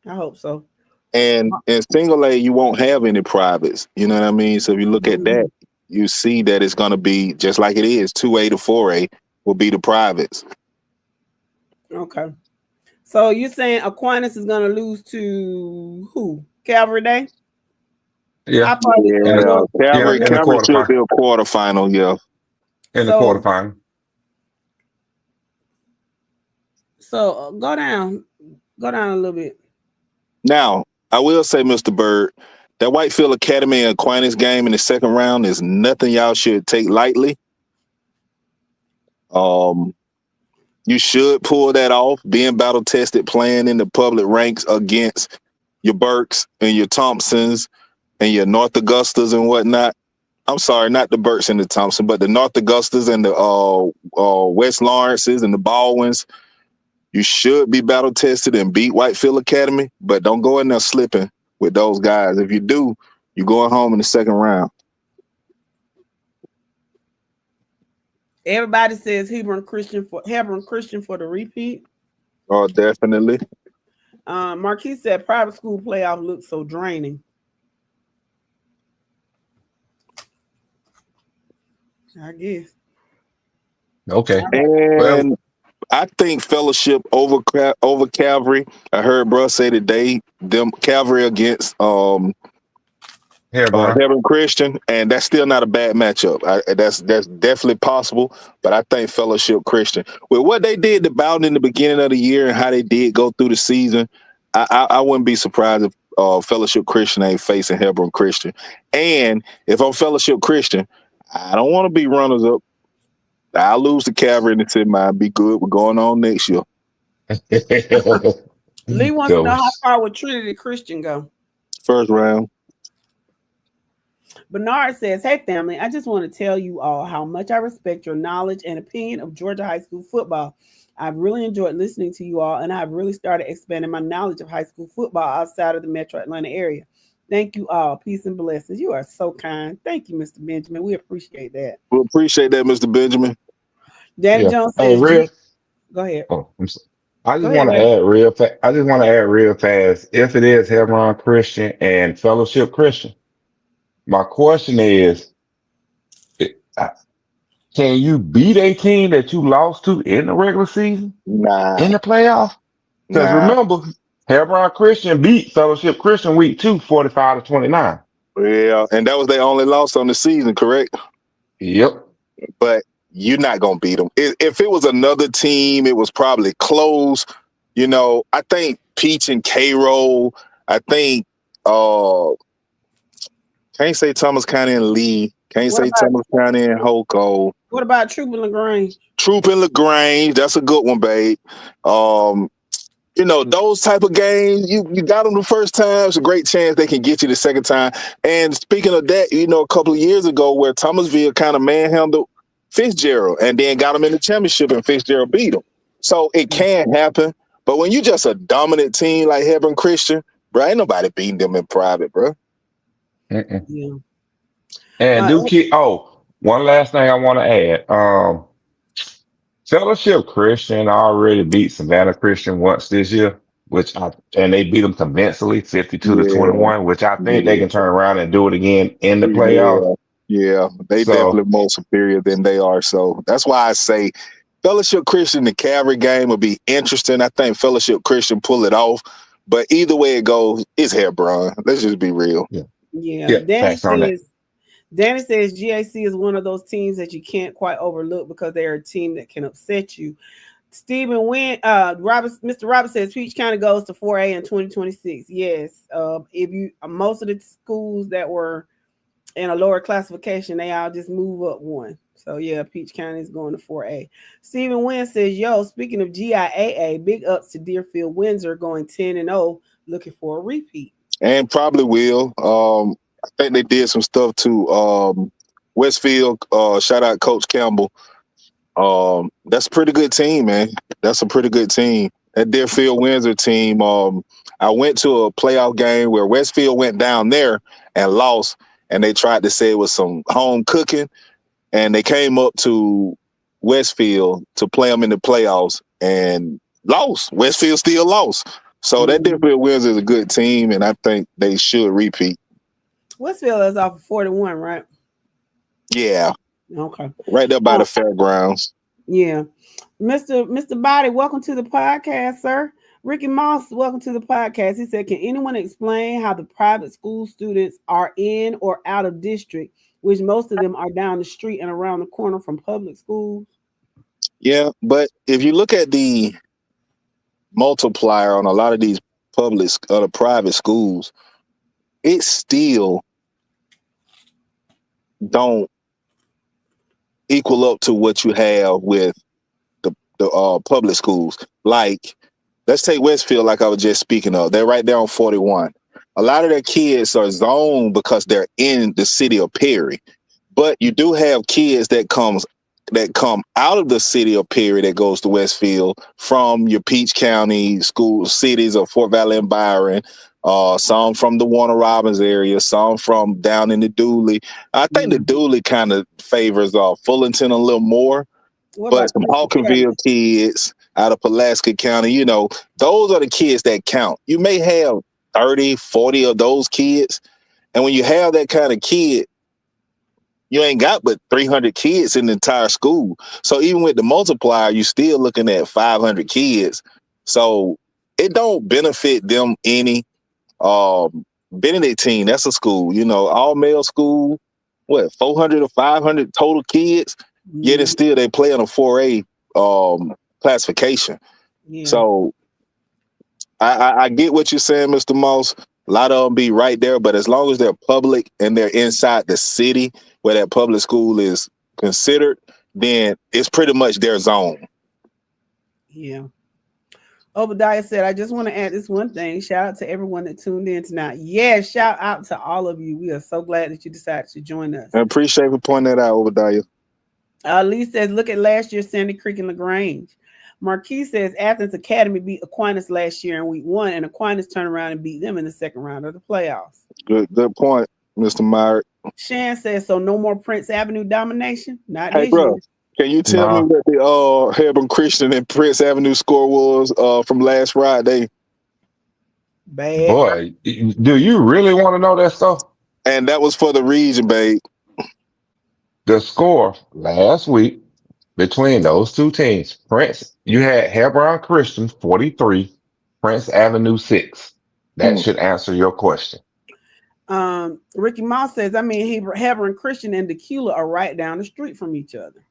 I hope so. And in single A, you won't have any privates. You know what I mean? So if you look at that, you see that it's going to be just like it is. 2A to 4A will be the privates. Okay. So you're saying Aquinas is going to lose to who? Calvary Day? Yeah. Calvary should be a quarterfinal, yeah. In the quarterfinal. So go down a little bit. Now, I will say, Mr. Bird, that Whitefield Academy and Aquinas game in the second round is nothing y'all should take lightly. You should pull that off, being battle tested, playing in the public ranks against your Burks and your Thompsons and your North Augustas and whatnot. I'm sorry, not the Burks and the Thompson, but the North Augustas and the West Lawrences and the Baldwins. You should be battle tested and beat Whitefield Academy, but don't go in there slipping with those guys. If you do, you're going home in the second round. Everybody says Hebron Christian for the repeat. Oh, definitely. Marquis said private school playoff looks so draining. I guess. Okay. And I think Fellowship over Calvary. I heard bro say today, them Calvary against Hebron Christian, and that's still not a bad matchup. That's definitely possible, but I think Fellowship Christian, with what they did about in the beginning of the year and how they did go through the season, I wouldn't be surprised if Fellowship Christian ain't facing Hebron Christian. And if I'm Fellowship Christian, I don't want to be runners up. I'll lose to Calvary and say, "Man, be good. We're going on next year." Lee wants to know how far would Trinity Christian go? First round. Bernard says, hey, family, I just want to tell you all how much I respect your knowledge and opinion of Georgia high school football. I've really enjoyed listening to you all, and I've really started expanding my knowledge of high school football outside of the metro Atlanta area. Thank you all. Peace and blessings. You are so kind. Thank you, Mr. Benjamin. We appreciate that. We appreciate that, Mr. Benjamin. Danny Yeah. Jones Hey, says, real. go ahead. Oh, I'm sorry. I Go just ahead, want to Ray. add real fast. I just want to add real fast. If it is Hebron Christian and Fellowship Christian, my question is, it- uh, can you beat a team that you lost to in the regular season Nah, in the playoff? Because nah. remember, Hebron Christian beat Fellowship Christian week 2, 45-29. Yeah, and that was their only loss on the season, correct? Yep. But you're not gonna beat them. If it was another team, it was probably close. I think Peach and K Roll. I think can't say Thomas County and Lee. Can't What say about Thomas County and Hoko. Troop and LaGrange? Troop and LaGrange, that's a good one, babe. Um, those type of games, you got them the first time, it's a great chance they can get you the second time. And speaking of that, a couple of years ago where Thomasville kind of manhandled Fitzgerald and then got them in the championship and Fitzgerald beat them. So it can happen. But when you just a dominant team like Hebron Christian, bro, ain't nobody beating them in private, bro. Mm-mm. Yeah. And one last thing I want to add. Fellowship Christian already beat Savannah Christian once this year, and they beat them convincingly, 52 to Yeah, 21, which I think they yeah, can turn around and do it again in the playoffs. yeah, yeah. They So definitely more superior than they are. So that's why I say Fellowship Christian, the Calvary game will be interesting. I think Fellowship Christian pull it off. But either way it goes, it's Hebron. Let's just be real. yeah, Yeah. yeah, facts on that. Danny says GAC is one of those teams that you can't quite overlook because they're a team that can upset you. Stephen Wynn, Mr. Roberts says Peach County goes to 4A in 2026. Yes. If you most of the schools that were in a lower classification, they all just move up one. So yeah, Peach County is going to 4A. Stephen Wynn says, yo, speaking of GIAA, big ups to Deerfield Windsor going 10-0, looking for a repeat. And probably will. I think they did some stuff to Westfield. Shout out Coach Campbell. That's a pretty good team, man. That's a pretty good team. That Deerfield Windsor team. I went to a playoff game where Westfield went down there and lost, and they tried to say it was some home cooking, and they came up to Westfield to play them in the playoffs and lost. Westfield still lost. So that Deerfield Windsor is a good team, and I think they should repeat. Westfield is off of 41, right? Yeah. Okay. Right there by the fairgrounds. Yeah. Mr. Body, welcome to the podcast, sir. Ricky Moss, welcome to the podcast. He said, can anyone explain how the private school students are in or out of district, which most of them are down the street and around the corner from public schools? Yeah, but if you look at the multiplier on a lot of these private schools, it still don't equal up to what you have with the public schools. Like, let's take Westfield, like I was just speaking of. They're right there on 41. A lot of their kids are zoned because they're in the city of Perry. But you do have kids that come out of the city of Perry that goes to Westfield from your Peach County school cities of Fort Valley and Byron. Some from the Warner Robins area, some from down in the Dooley. I think the Dooley kind of favors Fullerton a little more. But some Hawkinville kids out of Pulaski County, those are the kids that count. You may have 30, 40 of those kids. And when you have that kind of kid, you ain't got but 300 kids in the entire school. So even with the multiplier, you're still looking at 500 kids. So it don't benefit them any. Benedictine, that's a school, all male school, 400 or 500 total kids, yet it's still they play on a 4A classification. Yeah. So I get what you're saying, Mr. Moss. A lot of them be right there, but as long as they're public and they're inside the city where that public school is considered, then it's pretty much their zone. Yeah. Obadiah said, I just want to add this one thing. Shout out to everyone that tuned in tonight. Yeah, shout out to all of you. We are so glad that you decided to join us. I appreciate you pointing that out, Obadiah. Lee says, look at last year's Sandy Creek and LaGrange. Marquis says Athens Academy beat Aquinas last year in week 1, and Aquinas turned around and beat them in the second round of the playoffs. Good point, Mr. Meyer. Shan says, so no more Prince Avenue domination? Not Hey, this bro, year. can you tell me what the Hebron Christian and Prince Avenue score was from last Friday? Bad. Boy, do you really want to know that stuff? And that was for the region, babe. The score last week between those two teams, you had Hebron Christian 43, Prince Avenue 6. That should answer your question. Ricky Moss says, Hebron Christian and Decula are right down the street from each other.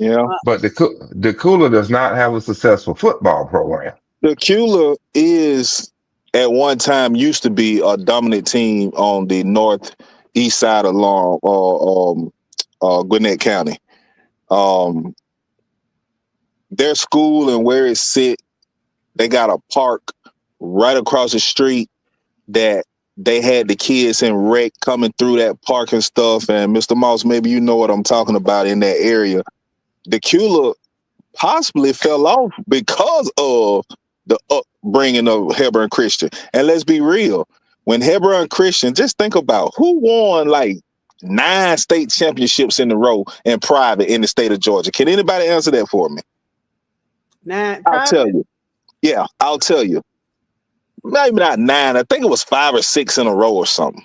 Yeah. But Decula does not have a successful football program. Decula is, at one time, used to be a dominant team on the northeast side along Gwinnett County. Their school and where it sit, they got a park right across the street that they had the kids in rec coming through that park and stuff. And Mr. Moss, maybe you know what I'm talking about in that area. Decula possibly fell off because of the upbringing of Hebron Christian. And let's be real, when Hebron Christian, just think about who won like 9 state championships in a row in private in the state of Georgia. Can anybody answer that for me? 9 I'll tell you. Yeah, I'll tell you. Maybe not 9. I think it was 5 or 6 in a row or something.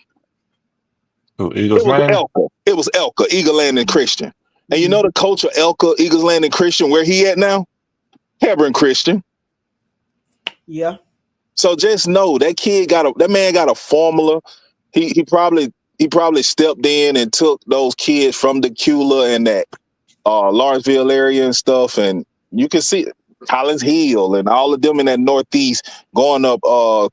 Eagles Landing? It was Elka, Eagle Landing Christian. And you know the coach of Elka, Eagles Landing Christian, where he at now? Hebron Christian. Yeah. So just know that man got a formula. He probably stepped in and took those kids from Decula and that Lawrenceville area and stuff, and you can see Collins Hill and all of them in that northeast going up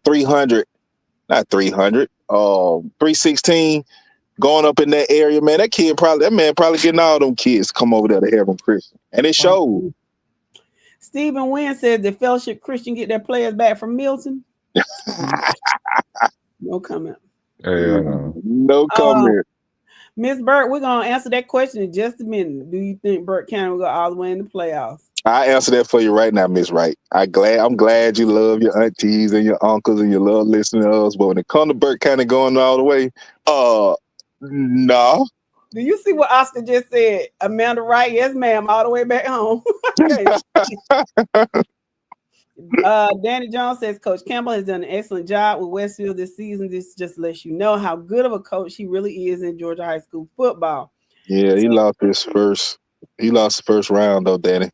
316, going up in that area, man. That man probably getting all them kids to come over there to Hebron Christian. And it showed. Stephen Wynn says, did Fellowship Christian get their players back from Milton? No comment. No comment. Miss Burt, we're gonna answer that question in just a minute. Do you think Burt County will go all the way in the playoffs? I answer that for you right now, Miss Wright. I'm glad you love your aunties and your uncles and you love listening to us. But when it comes to Burt County going all the way, no. Do you see what Oscar just said? Amanda Wright, yes, ma'am, all the way back home. Danny Jones says Coach Campbell has done an excellent job with Westfield this season. This just lets you know how good of a coach he really is in Georgia high school football. Yeah, he lost the first round though, Danny.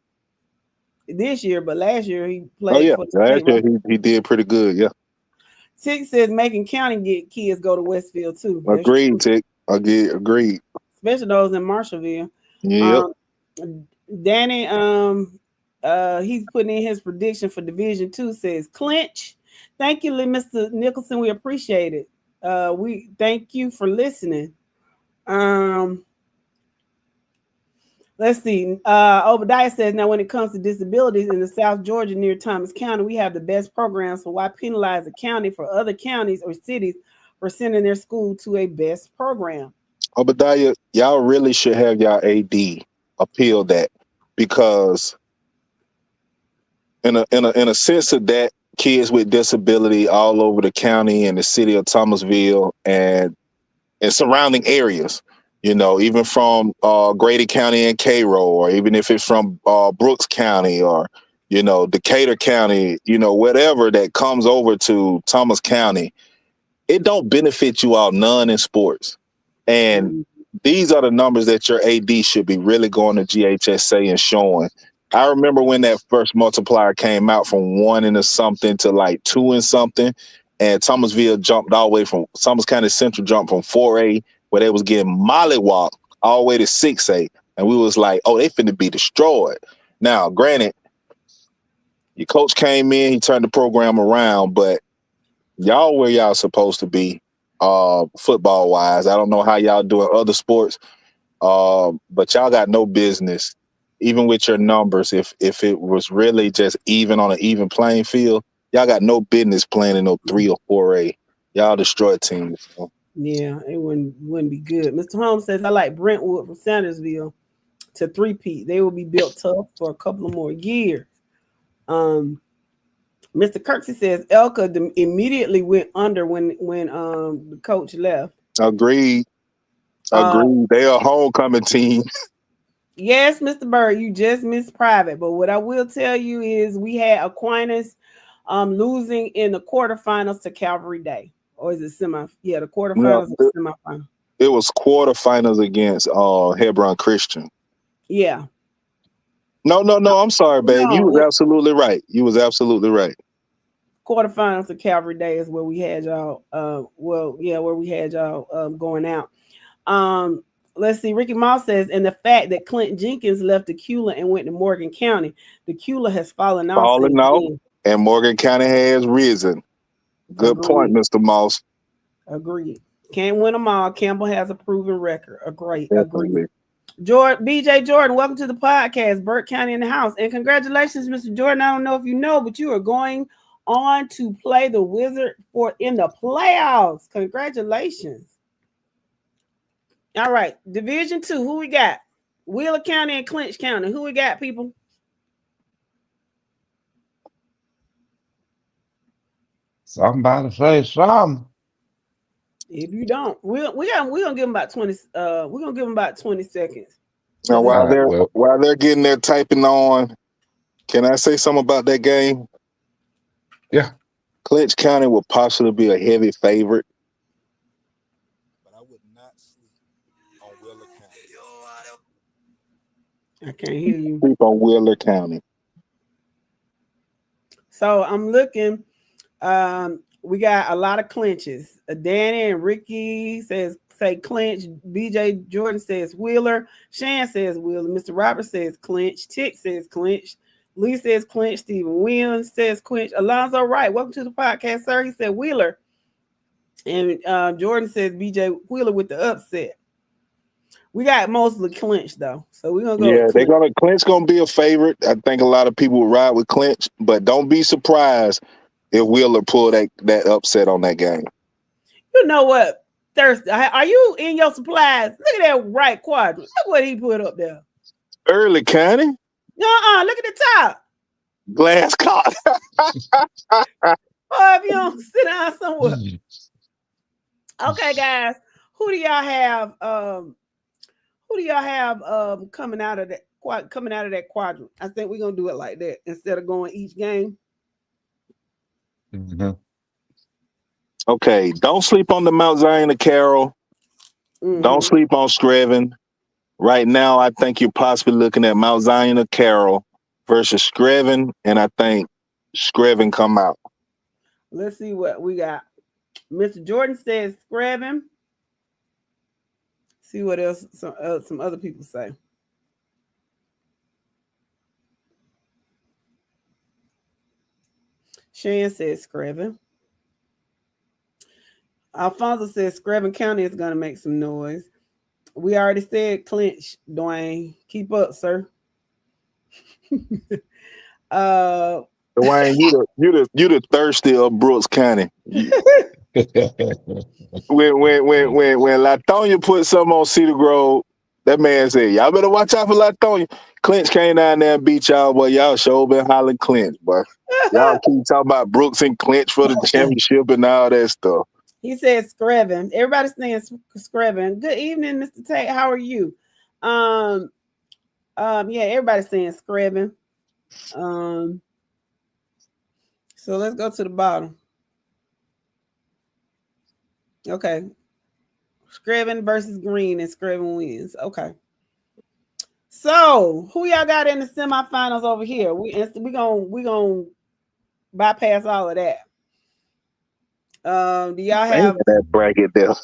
This year, but last year he played. Oh yeah, for the last state, year right? he did pretty good. Yeah. Tick says Macon County get kids go to Westfield too. Agreed, Tick. Agreed. Especially those in Marshallville. Yep. Danny, he's putting in his prediction for Division 2. Says clinch. Thank you, Mr. Nicholson. We appreciate it. We thank you for listening. Let's see. Obadiah says, now when it comes to disabilities in the South Georgia near Thomas County, we have the best programs. So why penalize a county for other counties or cities for sending their school to a best program? Obadiah, y'all really should have y'all AD appeal that, because in a sense of that, kids with disability all over the county and the city of Thomasville and surrounding areas, you know, even from Grady County and Cairo, or even if it's from Brooks County or, you know, Decatur County, you know, whatever that comes over to Thomas County, it don't benefit you all none in sports. And these are the numbers that your AD should be really going to GHSA and showing. I remember when that first multiplier came out from 1 and something to like 2 and something, and Thomasville jumped all the way from Thomas County Central jumped from 4A, where they was getting mollywopped, all the way to 6A. And we was like, oh, they finna be destroyed. Now, granted, your coach came in, he turned the program around, but y'all where y'all supposed to be football wise. I don't know how y'all doing other sports, but y'all got no business, even with your numbers. If it was really just even on an even playing field, y'all got no business playing in no 3 or 4A. Y'all destroy teams. Yeah, it wouldn't be good. Mr. Holmes says, I like Brentwood from Sandersville. to three-peat. They will be built tough for a couple of more years. Mr. Kirksey says Elka immediately went under when the coach left. Agreed. They are a homecoming team. Yes, Mr. Bird, you just missed private. But what I will tell you is we had Aquinas losing in the quarterfinals to Calvary Day. Or is it semi? Yeah, the quarterfinals and semifinals. It was quarterfinals against Hebron Christian. Yeah. No. I'm sorry, babe. No, you was absolutely right. Quarterfinals of Calvary Day is where we had y'all. Where we had y'all going out. Let's see. Ricky Moss says, and the fact that Clint Jenkins left Decula and went to Morgan County, Decula has fallen off. And Morgan County has risen. Good point, Mr. Moss. Agreed. Can't win them all. Campbell has a proven record. Agreed. BJ Jordan, welcome to the podcast. Burke County in the house. And congratulations, Mr. Jordan. I don't know if you know, but you are going on to play the Wizard in the playoffs. Congratulations. All right. Division 2. Who we got? Wheeler County and Clinch County. Who we got, people? Somebody say something. If you don't, we're gonna give them about 20. We're gonna give them about 20 seconds. Now while they're getting there typing on, can I say something about that game? Yeah. Clinch County will possibly be a heavy favorite. But I would not sleep on Wheeler County. I can't hear you. Sleep on Wheeler County. So I'm looking. We got a lot of clinches. Danny and Ricky say clinch. BJ Jordan says Wheeler. Shan says Wheeler. Mr. Robert says clinch. Tick says clinch. Lee says clinch. Stephen Williams says clinch. Alonzo Wright, welcome to the podcast, sir. He said Wheeler. And Jordan says BJ Wheeler with the upset. We got mostly clinch though, so we're gonna go. Yeah, they're gonna clinch. Gonna be a favorite. I think a lot of people will ride with clinch, but don't be surprised if Wheeler pull that upset on that game. You know what, Thursday? Are you in your supplies? Look at that right quadrant. Look what he put up there. Early County. Look at the top. Glass card. If you don't sit down somewhere. Okay, guys. Who do y'all have? Coming out of that quadrant? I think we're gonna do it like that instead of going each game. Mm-hmm. Okay, don't sleep on the Mount Zion of Carroll. Mm-hmm. Don't sleep on Screven. Right now, I think you're possibly looking at Mount Zion of Carroll versus Screven, and I think Screven come out. Let's see what we got. Mr. Jordan says Screven. See what else some other people say. Shan says Screven. Alfonso says Screven County is going to make some noise. We already said clinch, Dwayne. Keep up, sir. Dwayne, you the thirsty of Brooks County. when Latonia put something on Cedar Grove, that man said, y'all better watch out for Latonia. Clinch came down there and beat y'all, boy. Y'all sure been hollering Clinch, boy. Y'all keep talking about Brooks and Clinch for the championship and all that stuff. He said Screven. Everybody's saying Screven. Good evening, Mr. Tate. How are you? Yeah, everybody's saying Screven. So let's go to the bottom. Okay. Screven versus Green, and Screven wins. Okay. So who y'all got in the semifinals over here? We gonna bypass all of that. Do y'all have that bracket there?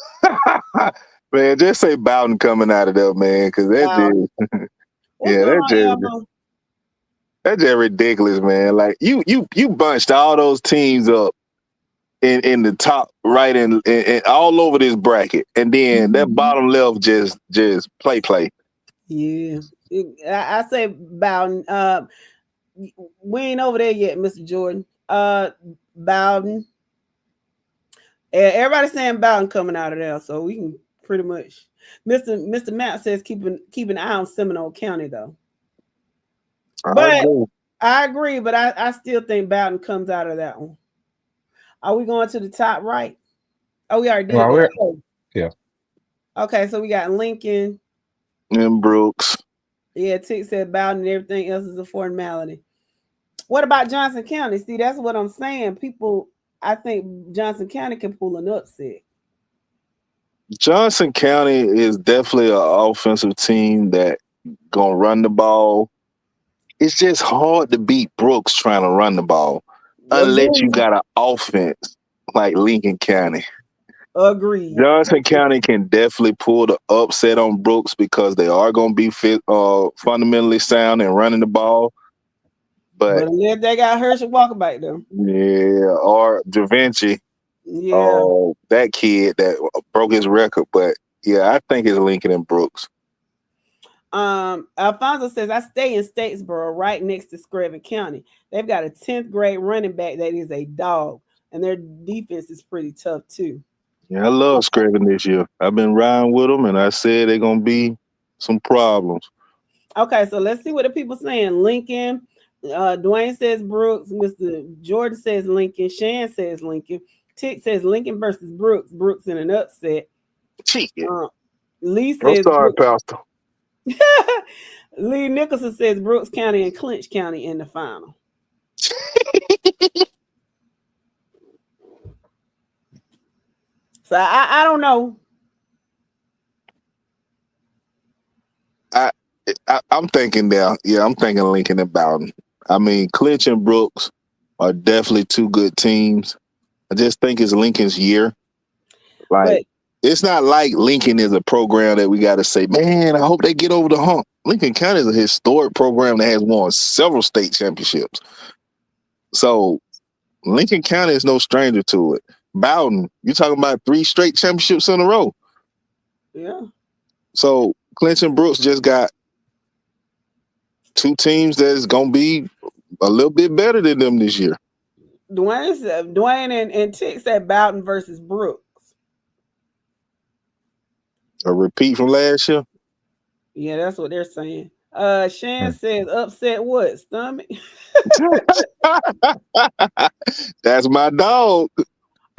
Man, just say Bowden coming out of there, man, because that that's just ridiculous, man. Like you bunched all those teams up in the top right and all over this bracket, and then that bottom left just play. Yeah, I say Bowden. We ain't over there yet, Mr. Jordan. Bowden. Everybody's saying Bowden coming out of there, so we can pretty much. Mr. Matt says keep an eye on Seminole County though. But I agree, but I still think Bowden comes out of that one. Are we going to the top right? Oh, we already did that. Oh. Yeah. Okay, so we got Lincoln and Brooks. Yeah, Tick said Bowden and everything else is a formality. What about Johnson County? See, that's what I'm saying. People, I think Johnson County can pull an upset. Johnson County is definitely an offensive team that gonna run the ball. It's just hard to beat Brooks trying to run the ball unless you got an offense like Lincoln County. Agreed. Johnson County can definitely pull the upset on Brooks because they are going to be fundamentally sound and running the ball. But unless they got Herschel Walker back there. Yeah, or Da Vinci. Yeah. That kid that broke his record. But yeah, I think it's Lincoln and Brooks. Alfonso says, I stay in Statesboro right next to Screven County. They've got a 10th grade running back that is a dog, and their defense is pretty tough too. Yeah, I love Screven this year. I've been riding with them, and I said they're going to be some problems. Okay, so let's see what the people saying. Lincoln, Dwayne says Brooks, Mr. Jordan says Lincoln, Shan says Lincoln, Tick says Lincoln versus Brooks, Brooks in an upset. Lee says I'm sorry, Pastor. Lee Nicholson says Brooks County and Clinch County in the final. So I don't know. I'm thinking now. Yeah, I'm thinking Lincoln and Bowden. I mean, Clinch and Brooks are definitely two good teams. I just think it's Lincoln's year. It's not like Lincoln is a program that we got to say, man, I hope they get over the hump. Lincoln County is a historic program that has won several state championships. So Lincoln County is no stranger to it. Bowden, you're talking about 3 straight championships in a row. Yeah. So Clinch and Brooks just got 2 teams that's going to be a little bit better than them this year. Dwayne and Tick said Bowden versus Brooks. A repeat from last year? Yeah, that's what they're saying. Shan says upset what? Stomach? That's my dog.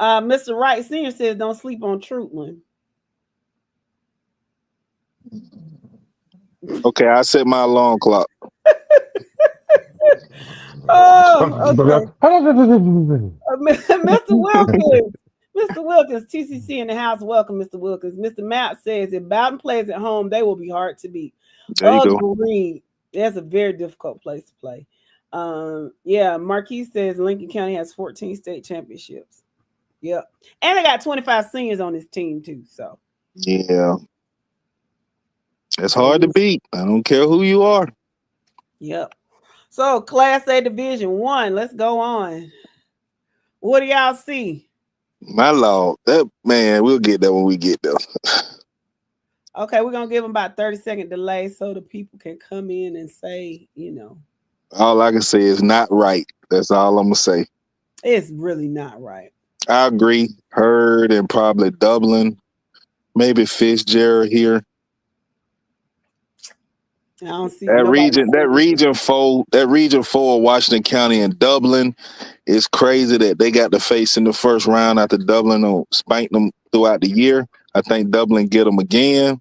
Mr. Wright Sr. says don't sleep on Troutland. Okay, I set my alarm clock. Okay. Mr. Wilkins. Mr. Wilkins, TCC in the house. Welcome, Mr. Wilkins. Mr. Matt says if Bowden plays at home, they will be hard to beat. Agreed. That's a very difficult place to play. Yeah, Marquis says Lincoln County has 14 state championships. Yep. And they got 25 seniors on this team too. So yeah. It's hard to beat. I don't care who you are. Yep. So Class A Division 1, let's go on. What do y'all see? My Lord, that man, we'll get there when we get there. Okay, we're gonna give them about 30-second delay so the people can come in and say, All I can say is not right. That's all I'm gonna say. It's really not right. I agree. Hurd and probably Dublin, maybe Fitzgerald here. I don't see that region 4 of Washington County and Dublin. It's crazy that they got to face in the first round after Dublin spanked them throughout the year. I think Dublin get them again.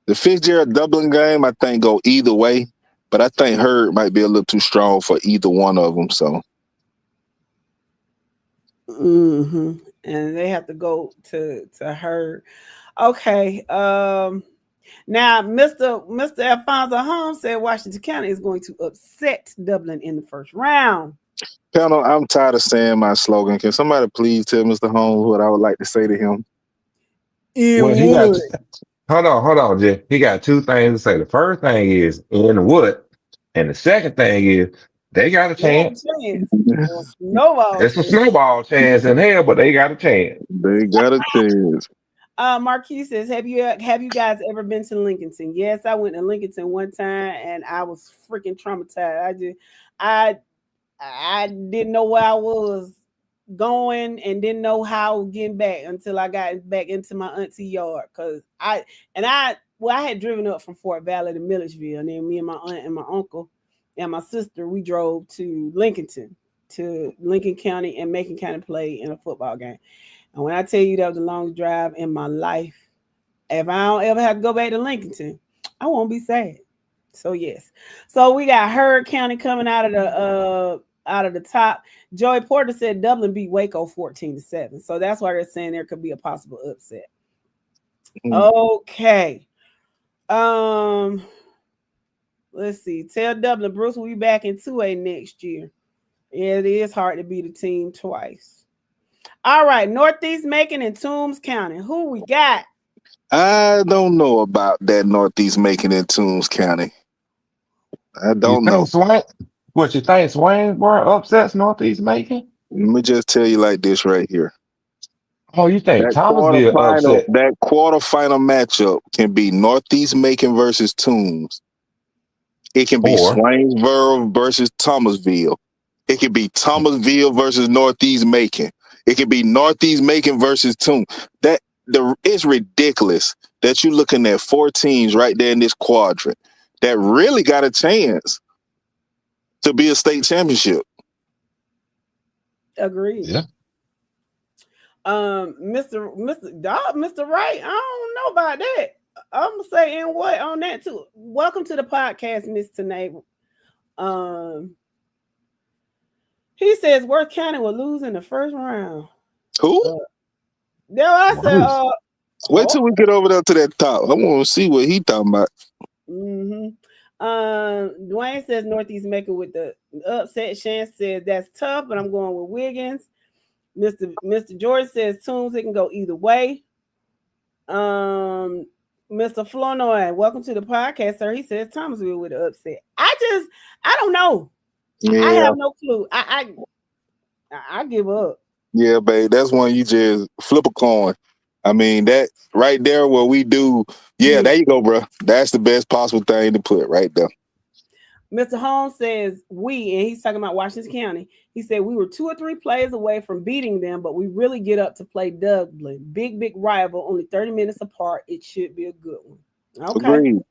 The Fitzgerald Dublin game, I think, go either way, but I think Hurd might be a little too strong for either one of them. So, and they have to go to Hurd. Okay. Now, Mr. Alfonso Holmes said Washington County is going to upset Dublin in the first round. Panel, I'm tired of saying my slogan. Can somebody please tell Mr. Holmes what I would like to say to him? Hold on, Jeff. He got 2 things to say. The first thing is in what, and the second thing is they got a chance. It's a snowball chance in hell, but they got a chance. They got a chance. Marquis says, have you guys ever been to Lincolnton? Yes, I went to Lincolnton one time and I was freaking traumatized. I didn't know where I was going and didn't know how getting back until I got back into my auntie yard. I had driven up from Fort Valley to Milledgeville, and then me and my aunt and my uncle and my sister, we drove to Lincoln County and Macon County play in a football game. And when I tell you that was the longest drive in my life, if I don't ever have to go back to Lincoln, I won't be sad. So yes. So we got Heard County coming out of the top. Joey Porter said Dublin beat Waco 14-7. So that's why they're saying there could be a possible upset. Okay. Let's see. Tell Dublin Bruce will be back in 2A next year. Yeah, it is hard to beat a team twice. All right, Northeast Macon and Toombs County. Who we got? I don't know about that Northeast Macon and Toombs County. I don't know. What you think? Swainsboro upsets Northeast Macon? Let me just tell you like this right here. Oh, you think Thomasville upset? That quarterfinal matchup can be Northeast Macon versus Toombs. It can be Swainsboro versus Thomasville. It can be Thomasville versus Northeast Macon. It can be Northeast Macon versus Toombs. It's ridiculous that you're looking at 4 teams right there in this quadrant that really got a chance to be a state championship. Agreed. Yeah. Mr. Wright, I don't know about that. I'm gonna say and what on that too. Welcome to the podcast, Mr. Neighbor. He says Worth County will lose in the first round. Who? I said, wait till we get over there to that top. I want to see what he talking about. Dwayne says Northeast Macon with the upset. Shan says that's tough, but I'm going with Wiggins. Mr. George says Toombs, it can go either way. Mr. Flournoy, welcome to the podcast, sir. He says Thomasville with the upset. I don't know. Yeah. I have no clue. I give up. Yeah, babe, that's when you just flip a coin. I mean, that right there where we do, there you go, bro. That's the best possible thing to put right there. Mr. Holmes says and he's talking about Washington County. He said we were 2 or 3 plays away from beating them, but we really get up to play Dublin. Big rival, only 30 minutes apart. It should be a good one. Okay. Agreed.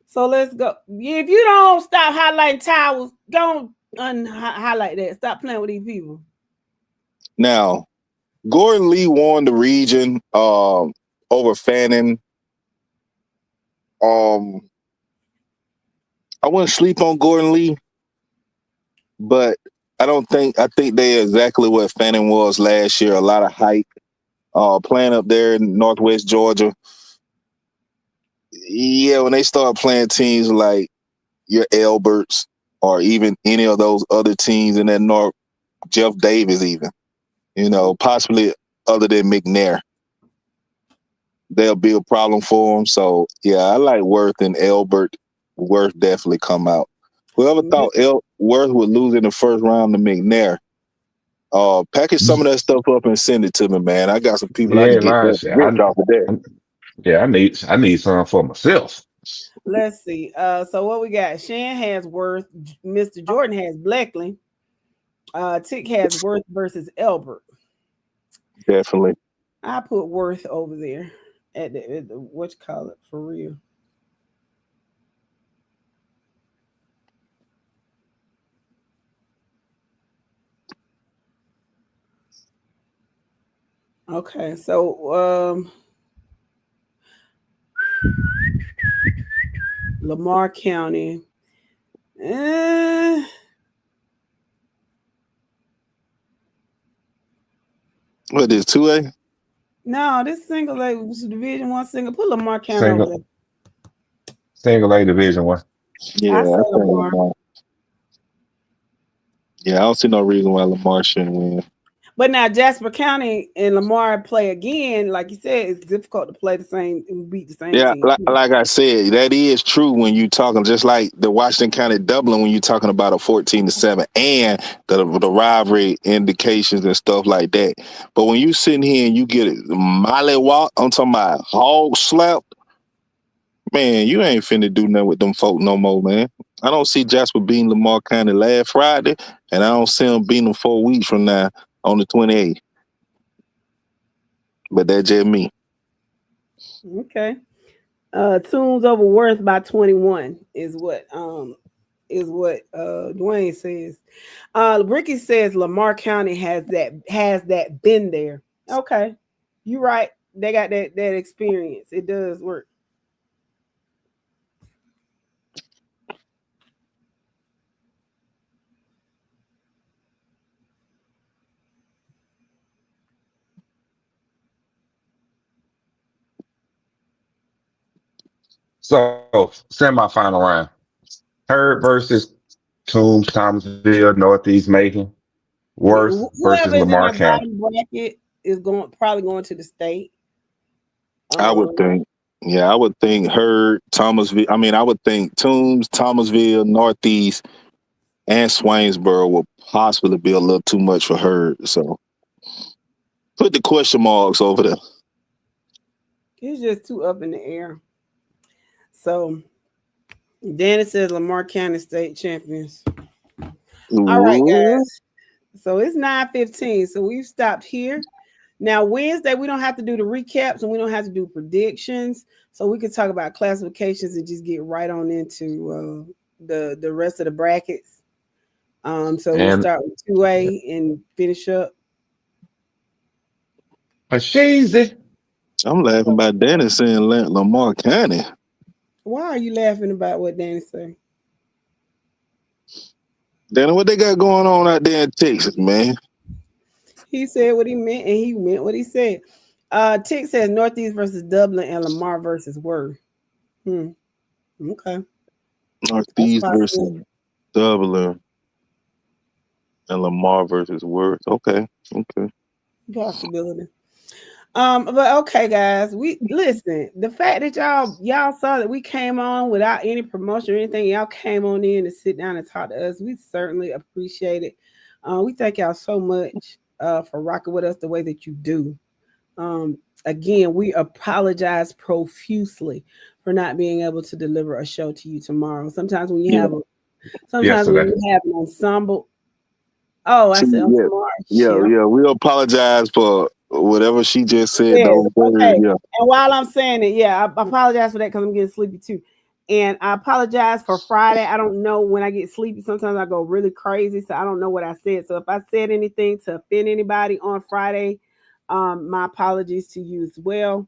So let's go. If you don't stop highlighting towels, don't highlight that. Stop playing with these people. Now, Gordon Lee won the region over Fannin. I wouldn't sleep on Gordon Lee, but I think they're exactly what Fannin was last year. A lot of hype. Playing up there in Northwest Georgia. Yeah, when they start playing teams like your Alberts or even any of those other teams in that North, Jeff Davis even, possibly other than McNair, they'll be a problem for them. So, yeah, I like Worth and Albert. Worth definitely come out. Whoever thought Worth would lose in the first round to McNair, package some of that stuff up and send it to me, man. I got some people I can get rich off of that. Yeah, I need some for myself. Let's see. So what we got? Shan has Worth. Mr. Jordan has Blackley. Tick has Worth versus Albert. Definitely. I put Worth over there at the what you call it for real. Okay, so Lamar County. What is 2A? No, this single A was Division 1 single. Put Lamar County over there. Single A Division 1. Yeah, I Lamar. Yeah, I don't see no reason why Lamar shouldn't win. But now Jasper County and Lamar play again. Like you said, it's difficult to play the same and beat the same team. Like I said, that is true when you're talking, just like the Washington County Dublin, when you're talking about a 14-7 and the rivalry indications and stuff like that. But when you sitting here and you get it mollywop, I'm talking about hog slap, man, you ain't finna do nothing with them folk no more, man. I don't see Jasper beating Lamar County last Friday, and I don't see him beating them 4 weeks from now on the 28th. But that's just me. Okay. Tunes over Worth by 21 is what Dwayne says. Ricky says Lamar County has that been there. Okay. You're right. They got that experience. It does work. So semifinal round. Hurd versus Toombs, Thomasville, Northeast Macon. Worth versus Whoever is in Lamar our County. bottom bracket is probably going to the state. I would think. Yeah, I would think Hurd, Thomasville. I mean, I would think Toombs, Thomasville, Northeast, and Swainsboro will possibly be a little too much for Hurd. So put the question marks over there. It's just too up in the air. So Danny says Lamar County state champions. All right, guys. So it's 9:15. So we've stopped here. Now, Wednesday, we don't have to do the recaps and we don't have to do predictions. So we can talk about classifications and just get right on into the rest of the brackets. So we'll start with 2A and finish up. Sheezy. I'm laughing about Danny saying Lamar County. Why are you laughing about what Danny said? Danny, what they got going on out there in Texas, man? He said what he meant, and he meant what he said. Tick says Northeast versus Dublin and Lamar versus Worth. Okay. Northeast versus Dublin and Lamar versus Worth. Okay. Possibility. But okay, guys, we listen. The fact that y'all saw that we came on without any promotion or anything, y'all came on in to sit down and talk to us. We certainly appreciate it. We thank y'all so much for rocking with us the way that you do. Again, we apologize profusely for not being able to deliver a show to you tomorrow. Sometimes when you have when you have an ensemble. Oh, I said tomorrow. Yeah. We apologize for whatever she just said. Yes, okay. Yeah. And while I'm saying it, I apologize for that because I'm getting sleepy too. And I apologize for Friday. I don't know when I get sleepy. Sometimes I go really crazy, so I don't know what I said. So if I said anything to offend anybody on Friday, my apologies to you as well.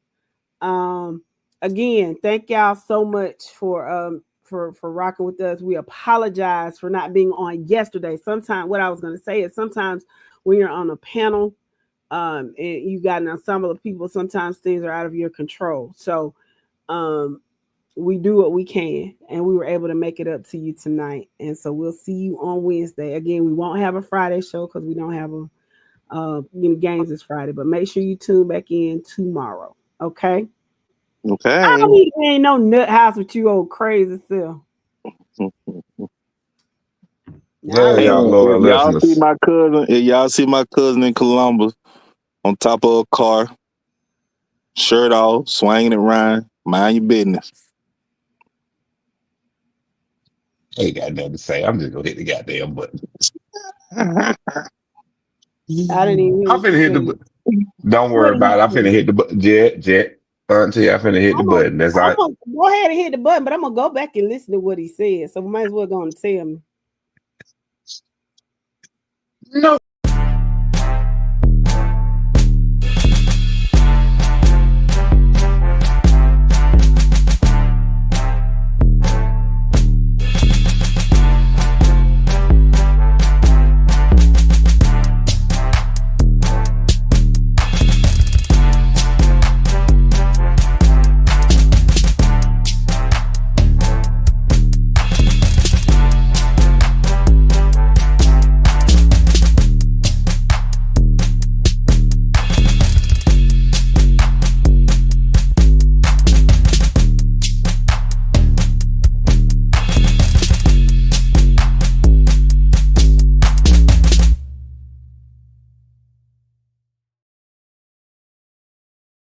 Again, thank y'all so much for rocking with us. We apologize for not being on yesterday. Sometimes what I was going to say is sometimes when you're on a panel, and you got an ensemble of people, sometimes things are out of your control. So we do what we can, and we were able to make it up to you tonight. And so we'll see you on Wednesday. Again, we won't have a Friday show because we don't have games this Friday, but make sure you tune back in tomorrow. Okay. I don't even ain't no nut house with you old crazy self. Y'all see my cousin. Y'all see my cousin in Columbus on top of a car, shirt off, swinging it around. Mind your business. I ain't got nothing to say. I'm just gonna hit the goddamn button. I didn't even. I'm finna hit the button. Don't worry about it. I'm finna hit the button. Jet. Auntie, I'm finna hit the button. That's all. Go ahead and hit the button, but I'm gonna go back and listen to what he said. So we might as well go and tell me. No.